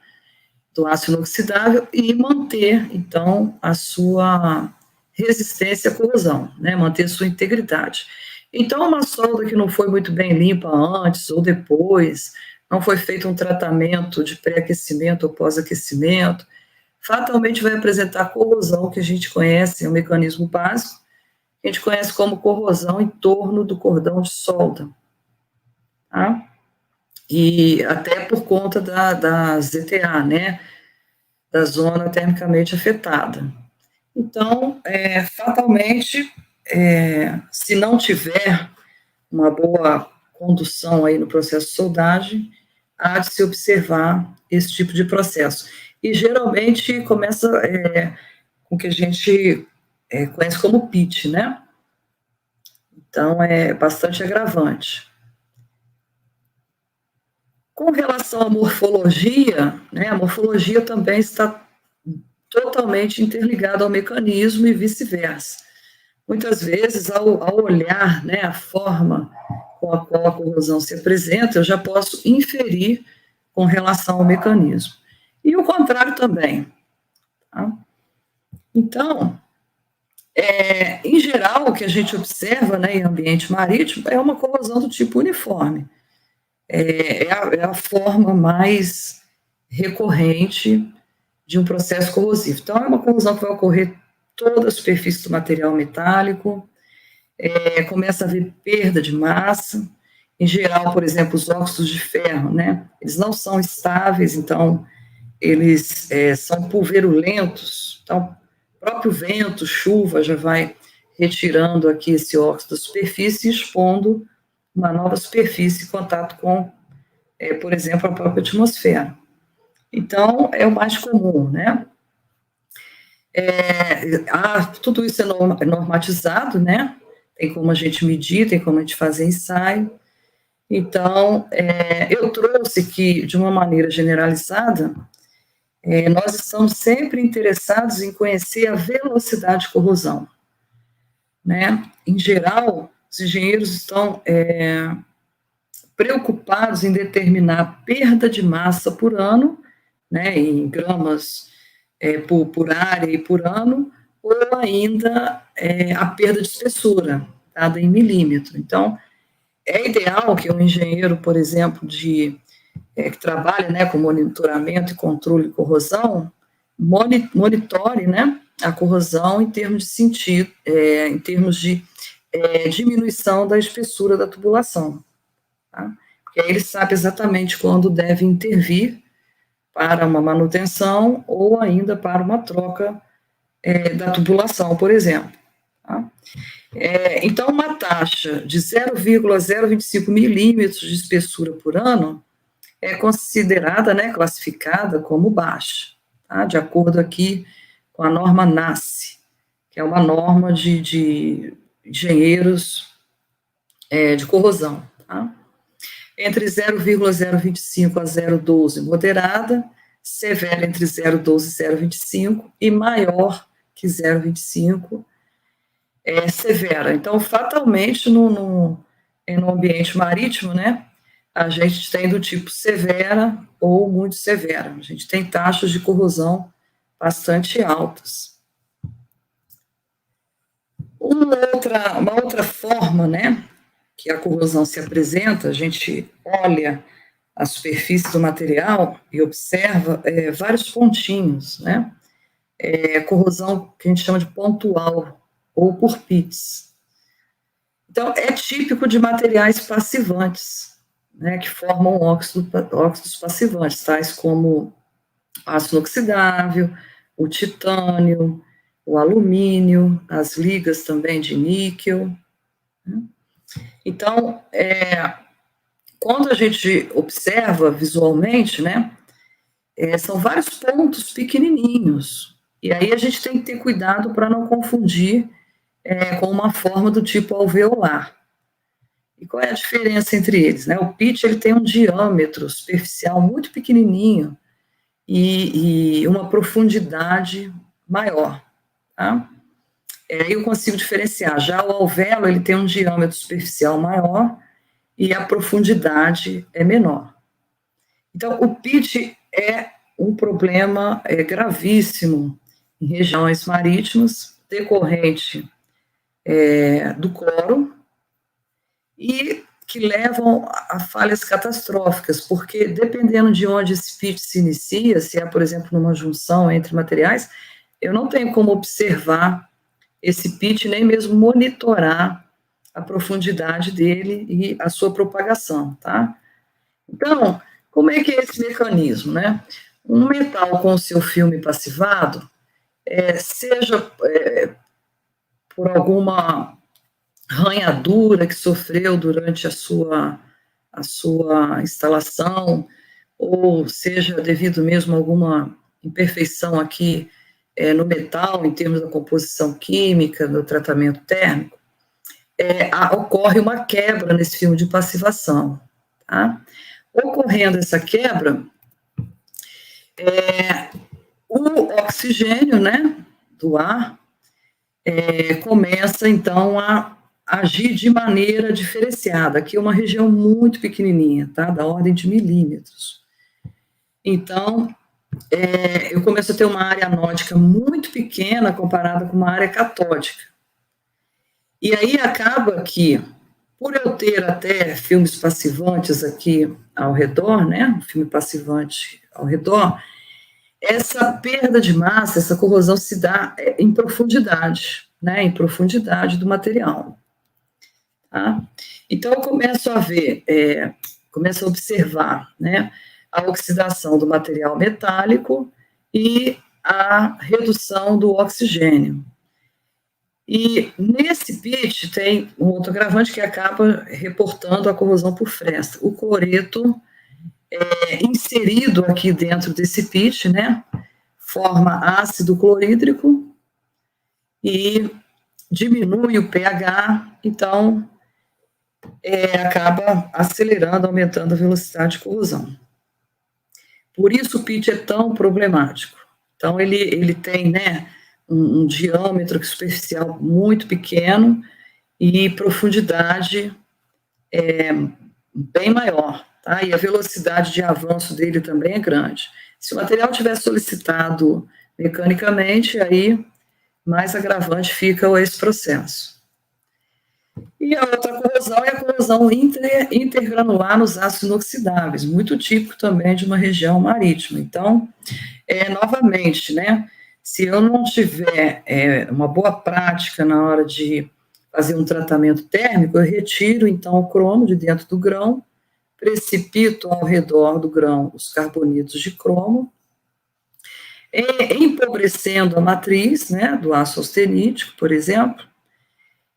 do aço inoxidável e manter, então, a sua resistência à corrosão, né, manter a sua integridade. Então, uma solda que não foi muito bem limpa antes ou depois, não foi feito um tratamento de pré-aquecimento ou pós-aquecimento, fatalmente vai apresentar corrosão, que a gente conhece, é um mecanismo básico, que a gente conhece como corrosão em torno do cordão de solda, tá? E até por conta da ZTA, né, da zona termicamente afetada. Então, fatalmente, se não tiver uma boa condução aí no processo de soldagem, há de se observar esse tipo de processo. E geralmente começa com o que a gente conhece como pitch, né? Então, é bastante agravante. Com relação à morfologia, né, a morfologia também está totalmente interligada ao mecanismo e vice-versa. Muitas vezes, ao olhar, né, a forma com a qual a corrosão se apresenta, eu já posso inferir com relação ao mecanismo. E o contrário também. Tá? Então, em geral, o que a gente observa, né, em ambiente marítimo é uma corrosão do tipo uniforme. É a forma mais recorrente de um processo corrosivo. Então, é uma corrosão que vai ocorrer toda a superfície do material metálico, começa a haver perda de massa. Em geral, por exemplo, os óxidos de ferro, né, eles não são estáveis, então, eles são pulverulentos. Então, o próprio vento, chuva, já vai retirando aqui esse óxido da superfície e expondo uma nova superfície em contato com, por exemplo, a própria atmosfera. Então, é o mais comum, né? Tudo isso é normatizado, né? Tem como a gente medir, tem como a gente fazer ensaio. Então, eu trouxe que, de uma maneira generalizada, nós estamos sempre interessados em conhecer a velocidade de corrosão, né? Em geral, os engenheiros estão preocupados em determinar a perda de massa por ano, né, em gramas por área e por ano, ou ainda a perda de espessura, dada em milímetro. Então, é ideal que um engenheiro, por exemplo, que trabalha, né, com monitoramento e controle de corrosão, monitore, né, a corrosão em termos de sentido, em termos de diminuição da espessura da tubulação. Tá? Porque aí ele sabe exatamente quando deve intervir para uma manutenção ou ainda para uma troca da tubulação, por exemplo. Tá? Então, uma taxa de 0,025 milímetros de espessura por ano é considerada, né, classificada como baixa, tá? De acordo aqui com a norma NACE, que é uma norma de engenheiros de corrosão. Tá? Entre 0,025 a 0,12, moderada, severa entre 0,12 e 0,25 e maior que 0,25, severa. Então, fatalmente, no ambiente marítimo, né, a gente tem do tipo severa ou muito severa. A gente tem taxas de corrosão bastante altas. Uma outra forma, né, que a corrosão se apresenta, a gente olha a superfície do material e observa vários pontinhos, né? Corrosão que a gente chama de pontual ou por pits. Então, é típico de materiais passivantes, né, que formam óxidos passivantes, tais como aço inoxidável, o titânio, o alumínio, as ligas também de níquel. Né? Então, quando a gente observa visualmente, né, são vários pontos pequenininhos, e aí a gente tem que ter cuidado para não confundir com uma forma do tipo alveolar. E qual é a diferença entre eles? Né? O pitch ele tem um diâmetro superficial muito pequenininho e uma profundidade maior. Tá? Aí eu consigo diferenciar. Já o alvéolo ele tem um diâmetro superficial maior e a profundidade é menor. Então, o pitch é um problema gravíssimo em regiões marítimas, decorrente do cloro, e que levam a falhas catastróficas, porque dependendo de onde esse pitch se inicia, se é, por exemplo, numa junção entre materiais, eu não tenho como observar esse pitch, nem mesmo monitorar a profundidade dele e a sua propagação, tá? Então, como é que é esse mecanismo, né? Um metal com o seu filme passivado, seja por alguma arranhadura que sofreu durante a sua instalação, ou seja devido mesmo a alguma imperfeição aqui no metal, em termos da composição química, do tratamento térmico, ocorre uma quebra nesse filme de passivação. Tá? Ocorrendo essa quebra, o oxigênio, né, do ar começa, então, a agir de maneira diferenciada. Aqui é uma região muito pequenininha, tá, da ordem de milímetros. Então, eu começo a ter uma área anódica muito pequena comparada com uma área catódica. E aí acaba que, por eu ter até filmes passivantes aqui ao redor, né, um filme passivante ao redor, essa perda de massa, essa corrosão se dá em profundidade, né, em profundidade do material. Tá? Então, eu começo a ver, começo a observar, né, a oxidação do material metálico e a redução do oxigênio. E nesse pitch tem um outro agravante que acaba reportando a corrosão por fresta. O cloreto inserido aqui dentro desse pitch, né, forma ácido clorídrico e diminui o pH, então acaba acelerando, aumentando a velocidade de corrosão. Por isso o pitch é tão problemático. Então ele tem, né, um diâmetro superficial muito pequeno e profundidade bem maior, tá? E a velocidade de avanço dele também é grande. Se o material tiver solicitado mecanicamente, aí mais agravante fica esse processo. E a outra corrosão é a corrosão intergranular nos ácidos inoxidáveis, muito típico também de uma região marítima. Então, novamente, né, se eu não tiver uma boa prática na hora de fazer um tratamento térmico, eu retiro, então, o cromo de dentro do grão, precipito ao redor do grão os carbonídeos de cromo, empobrecendo a matriz, né, do ácido austenítico, por exemplo,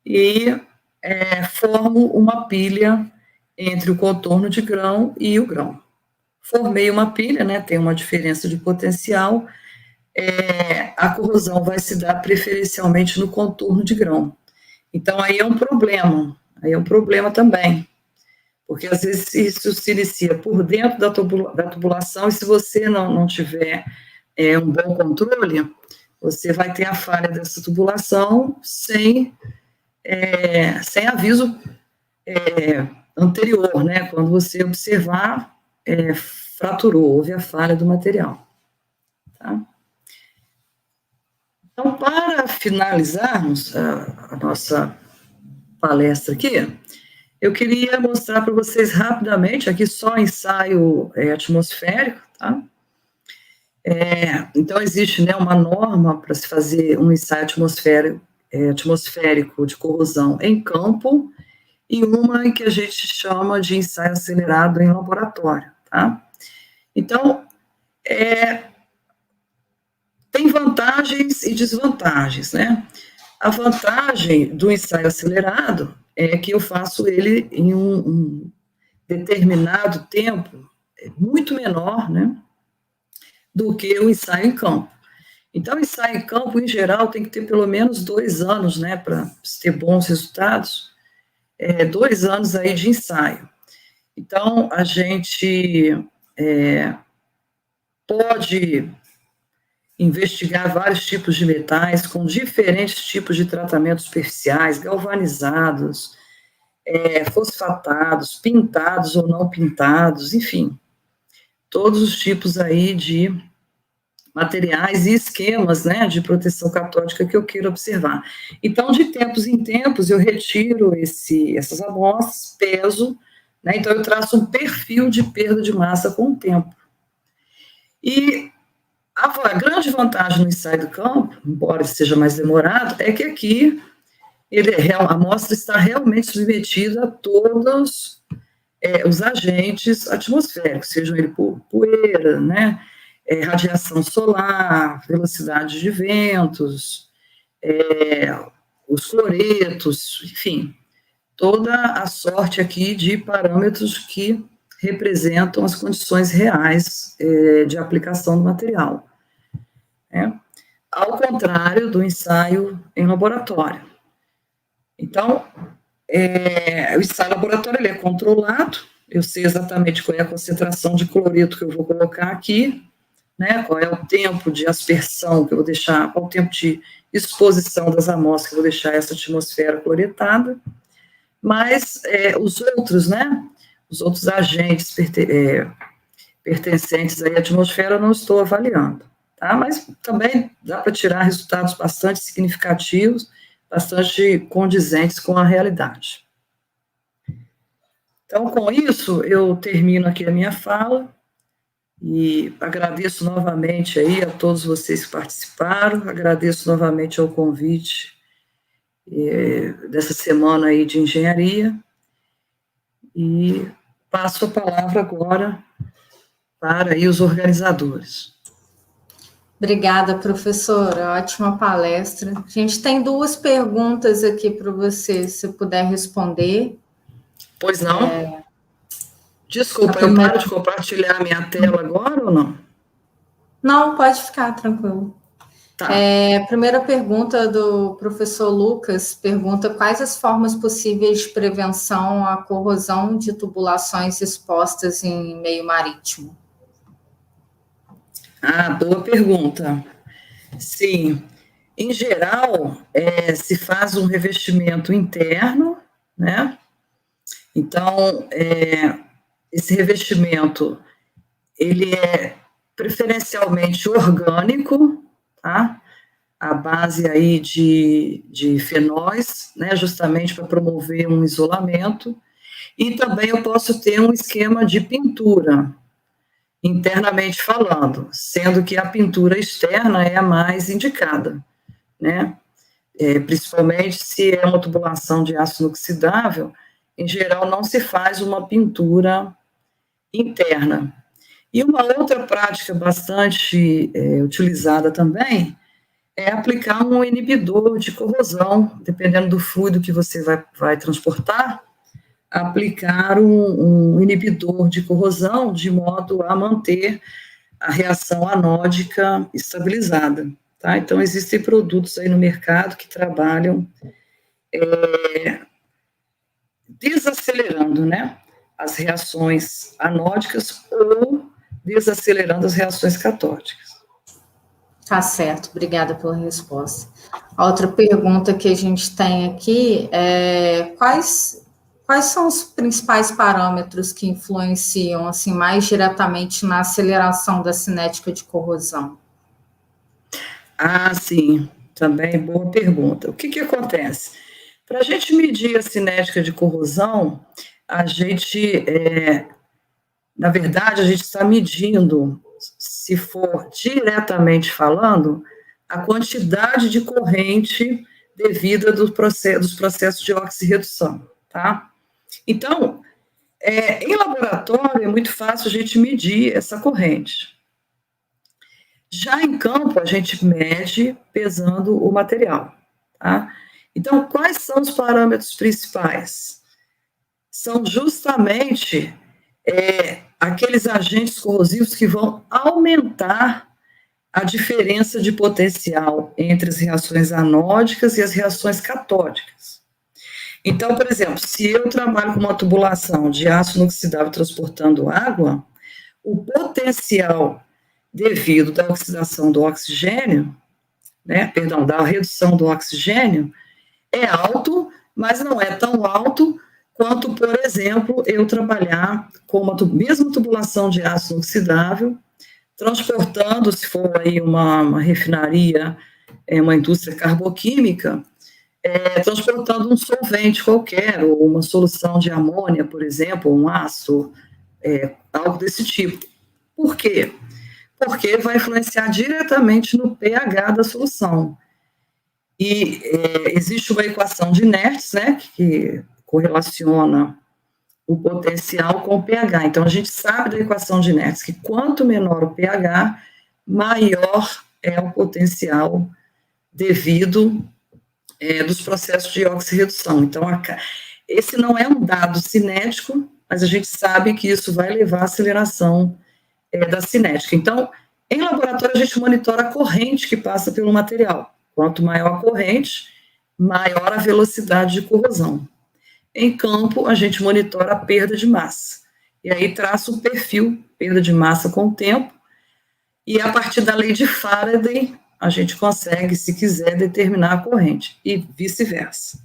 e formo uma pilha entre o contorno de grão e o grão. Formei uma pilha, né, tem uma diferença de potencial, a corrosão vai se dar preferencialmente no contorno de grão. Então, aí é um problema também, porque às vezes isso se inicia por dentro da tubulação, e se você não tiver um bom controle, você vai ter a falha dessa tubulação sem aviso anterior, né? Quando você observar, fraturou, houve a falha do material. Tá? Então, para finalizarmos a nossa palestra aqui, eu queria mostrar para vocês rapidamente, aqui só ensaio atmosférico, tá? Então, existe, né, uma norma para se fazer um ensaio atmosférico de corrosão em campo e uma em que a gente chama de ensaio acelerado em laboratório, tá? Então, tem vantagens e desvantagens, né? A vantagem do ensaio acelerado é que eu faço ele em um determinado tempo muito menor, né, do que o ensaio em campo. Então, o ensaio em campo, em geral, tem que ter pelo menos 2 anos, né, para ter bons resultados, 2 anos aí de ensaio. Então, a gente pode investigar vários tipos de metais com diferentes tipos de tratamentos superficiais, galvanizados, fosfatados, pintados ou não pintados, enfim, todos os tipos aí de materiais e esquemas, né, de proteção catódica que eu queira observar. Então, de tempos em tempos, eu retiro essas amostras, peso, né, então eu traço um perfil de perda de massa com o tempo. E a grande vantagem no ensaio do campo, embora seja mais demorado, é que aqui a amostra está realmente submetida a todos os agentes atmosféricos, sejam ele poeira, né, radiação solar, velocidade de ventos, os cloretos, enfim, toda a sorte aqui de parâmetros que representam as condições reais de aplicação do material. Ao contrário do ensaio em laboratório. Então, o ensaio laboratório ele é controlado, eu sei exatamente qual é a concentração de cloreto que eu vou colocar aqui, né, qual é o tempo de aspersão que eu vou deixar, qual o tempo de exposição das amostras que eu vou deixar essa atmosfera cloretada, mas os outros, né, os outros agentes pertencentes à atmosfera eu não estou avaliando, tá? Mas também dá para tirar resultados bastante significativos, bastante condizentes com a realidade. Então, com isso, eu termino aqui a minha fala e agradeço novamente aí a todos vocês que participaram, agradeço novamente ao convite dessa semana aí de engenharia e passo a palavra agora para aí os organizadores. Obrigada, professora, ótima palestra. A gente tem 2 perguntas aqui para você, se puder responder. Pois não? Desculpa, eu paro de compartilhar a minha tela agora ou não? Não, pode ficar tranquilo. Tá. A primeira pergunta do professor Lucas pergunta quais as formas possíveis de prevenção à corrosão de tubulações expostas em meio marítimo. Boa pergunta. Sim, em geral, se faz um revestimento interno, né? Então, esse revestimento, ele é preferencialmente orgânico, tá? A base aí de fenóis, né, justamente para promover um isolamento, e também eu posso ter um esquema de pintura, internamente falando, sendo que a pintura externa é a mais indicada, né, principalmente se é uma tubulação de aço inoxidável, em geral não se faz uma pintura interna. E uma outra prática bastante utilizada também é aplicar um inibidor de corrosão, dependendo do fluido que você vai transportar, aplicar um inibidor de corrosão de modo a manter a reação anódica estabilizada, tá? Então, existem produtos aí no mercado que trabalham desacelerando, né, as reações anódicas ou desacelerando as reações catódicas. Tá certo, obrigada pela resposta. A outra pergunta que a gente tem aqui é quais são os principais parâmetros que influenciam assim mais diretamente na aceleração da cinética de corrosão? Sim, também boa pergunta. O que acontece? Para a gente medir a cinética de corrosão, a gente, na verdade, a gente está medindo, se for diretamente falando, a quantidade de corrente devida dos processos de oxirredução, tá? Então, em laboratório é muito fácil a gente medir essa corrente. Já em campo, a gente mede pesando o material, tá? Então, quais são os parâmetros principais? São justamente aqueles agentes corrosivos que vão aumentar a diferença de potencial entre as reações anódicas e as reações catódicas. Então, por exemplo, se eu trabalho com uma tubulação de aço inoxidável transportando água, o potencial devido da oxidação do oxigênio, né, perdão, da redução do oxigênio, é alto, mas não é tão alto quanto, por exemplo, eu trabalhar com uma mesma tubulação de aço inoxidável, transportando, se for aí uma refinaria, uma indústria carboquímica, transportando um solvente qualquer, ou uma solução de amônia, por exemplo, um ácido, algo desse tipo. Por quê? Porque vai influenciar diretamente no pH da solução. E existe uma equação de Nernst, né, que correlaciona o potencial com o pH. Então, a gente sabe da equação de Nernst que quanto menor o pH, maior é o potencial devido dos processos de oxirredução. Então, esse não é um dado cinético, mas a gente sabe que isso vai levar à aceleração da cinética. Então, em laboratório, a gente monitora a corrente que passa pelo material. Quanto maior a corrente, maior a velocidade de corrosão. Em campo, a gente monitora a perda de massa. E aí traça um perfil, perda de massa com o tempo, e a partir da lei de Faraday, a gente consegue, se quiser, determinar a corrente, e vice-versa.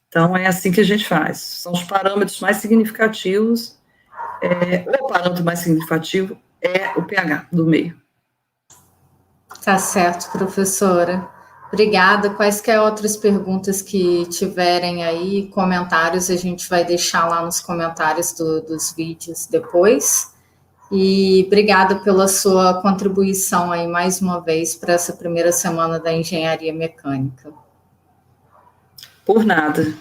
Então, é assim que a gente faz. São os parâmetros mais significativos, o parâmetro mais significativo é o pH do meio. Tá certo, professora. Obrigada. Quaisquer outras perguntas que tiverem aí, comentários, a gente vai deixar lá nos comentários dos vídeos depois. E obrigada pela sua contribuição aí mais uma vez para essa primeira semana da Engenharia Mecânica. Por nada.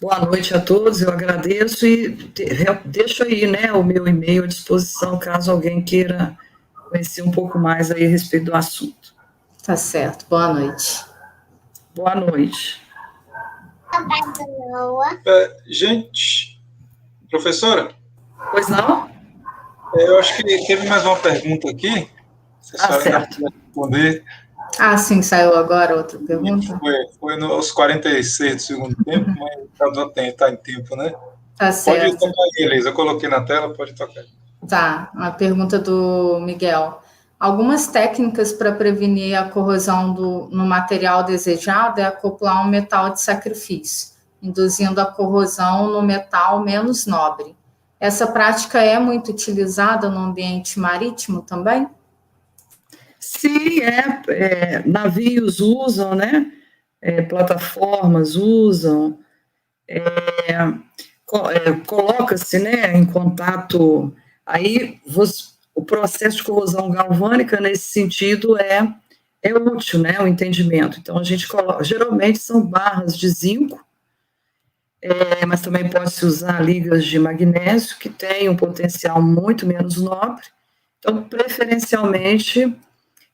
Boa noite a todos, eu agradeço e deixo aí, né, o meu e-mail à disposição, caso alguém queira conhecer um pouco mais aí a respeito do assunto. Tá certo. Boa noite. Boa noite. Gente, professora? Pois não? Eu acho que teve mais uma pergunta aqui, se a senhora ainda certo. puder responder. Ah, sim, saiu agora outra pergunta? Foi nos 46 do segundo tempo, mas está em tempo, né? Tá Pode certo. tocar aí, Elisa. Eu coloquei na tela, pode tocar. Tá, a pergunta do Miguel. Algumas técnicas para prevenir a corrosão no material desejado é acoplar um metal de sacrifício, induzindo a corrosão no metal menos nobre. Essa prática é muito utilizada no ambiente marítimo também? Sim, navios usam, né? Plataformas usam, coloca-se, né, em contato, aí o processo de corrosão galvânica, nesse sentido, é útil, né, o entendimento. Então, a gente coloca, geralmente são barras de zinco, mas também pode-se usar ligas de magnésio, que tem um potencial muito menos nobre. Então, preferencialmente,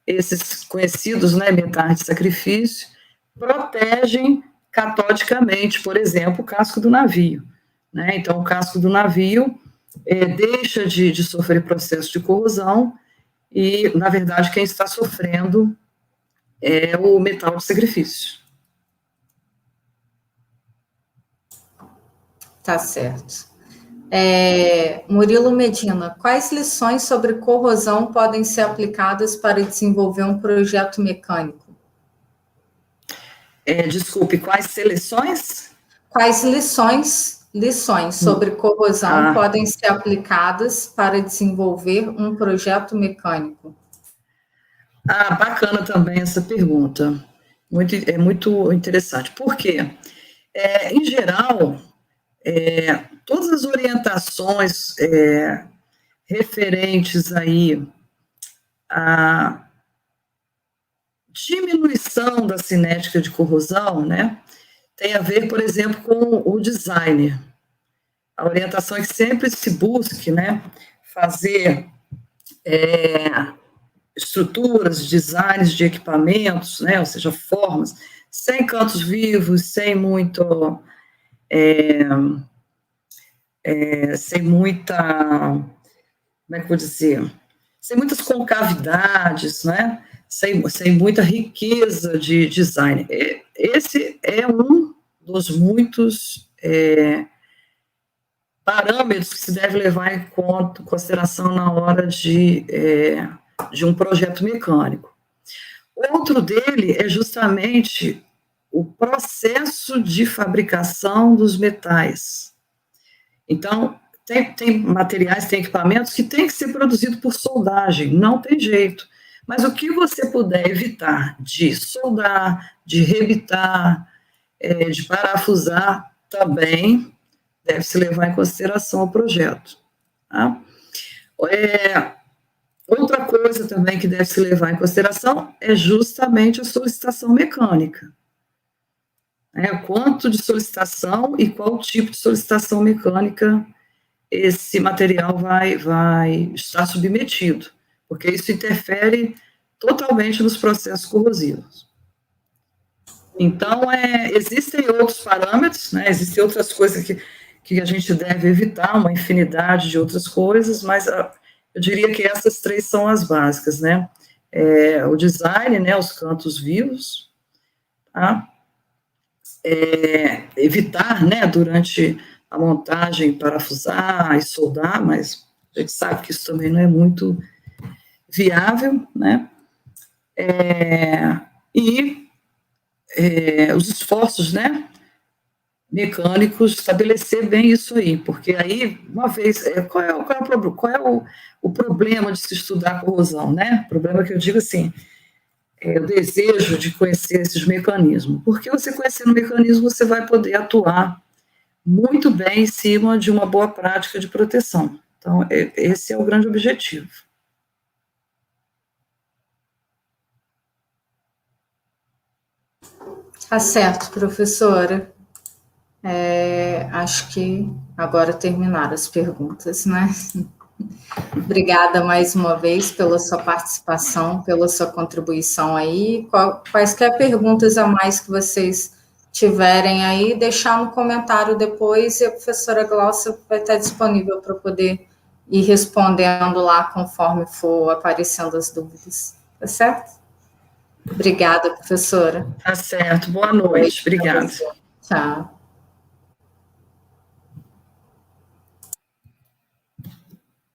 esses conhecidos, né, metais de sacrifício, protegem catodicamente, por exemplo, o casco do navio. Né? Então, o casco do navio deixa de sofrer processo de corrosão e, na verdade, quem está sofrendo é o metal de sacrifício. Tá certo. Murilo Medina, quais lições sobre corrosão podem ser aplicadas para desenvolver um projeto mecânico? Desculpe, quais seleções? Quais lições sobre corrosão podem ser aplicadas para desenvolver um projeto mecânico? Bacana também essa pergunta. Muito interessante. Por quê? Em geral, todas as orientações referentes aí à diminuição da cinética de corrosão, né, tem a ver, por exemplo, com o designer. A orientação é que sempre se busque, né, fazer estruturas, designs de equipamentos, né, ou seja, formas, sem cantos vivos, sem muita, como é que eu vou dizer, sem muitas concavidades, né, sem muita riqueza de design. Esse é um dos muitos parâmetros que se deve levar em consideração na hora de um projeto mecânico. Outro dele é justamente o processo de fabricação dos metais. Então, tem materiais, tem equipamentos que tem que ser produzido por soldagem, não tem jeito. Mas o que você puder evitar de soldar, de rebitar, de parafusar, também deve-se levar em consideração o projeto. Tá? Outra coisa também que deve se levar em consideração é justamente a solicitação mecânica. Quanto de solicitação e qual tipo de solicitação mecânica esse material vai estar submetido, porque isso interfere totalmente nos processos corrosivos. Então, existem outros parâmetros, né, existem outras coisas que a gente deve evitar, uma infinidade de outras coisas, mas eu diria que essas três são as básicas, né? O design, né, os cantos vivos, tá? Evitar, né, durante a montagem, parafusar e soldar, mas a gente sabe que isso também não é muito viável, né? Os esforços, né, mecânicos, estabelecer bem isso aí, porque aí, uma vez, qual é o problema de se estudar a corrosão, né? O problema que eu digo assim, o desejo de conhecer esses mecanismos, porque você conhecendo o mecanismo, você vai poder atuar muito bem em cima de uma boa prática de proteção. Então, esse é o grande objetivo. Tá certo, professora. Acho que agora terminaram as perguntas, né? Obrigada mais uma vez pela sua participação, pela sua contribuição aí. Quaisquer perguntas a mais que vocês tiverem aí, deixar no comentário depois e a professora Glaucia vai estar disponível para poder ir respondendo lá conforme for aparecendo as dúvidas, tá certo? Obrigada, professora. Tá certo, boa noite, obrigada. Tchau.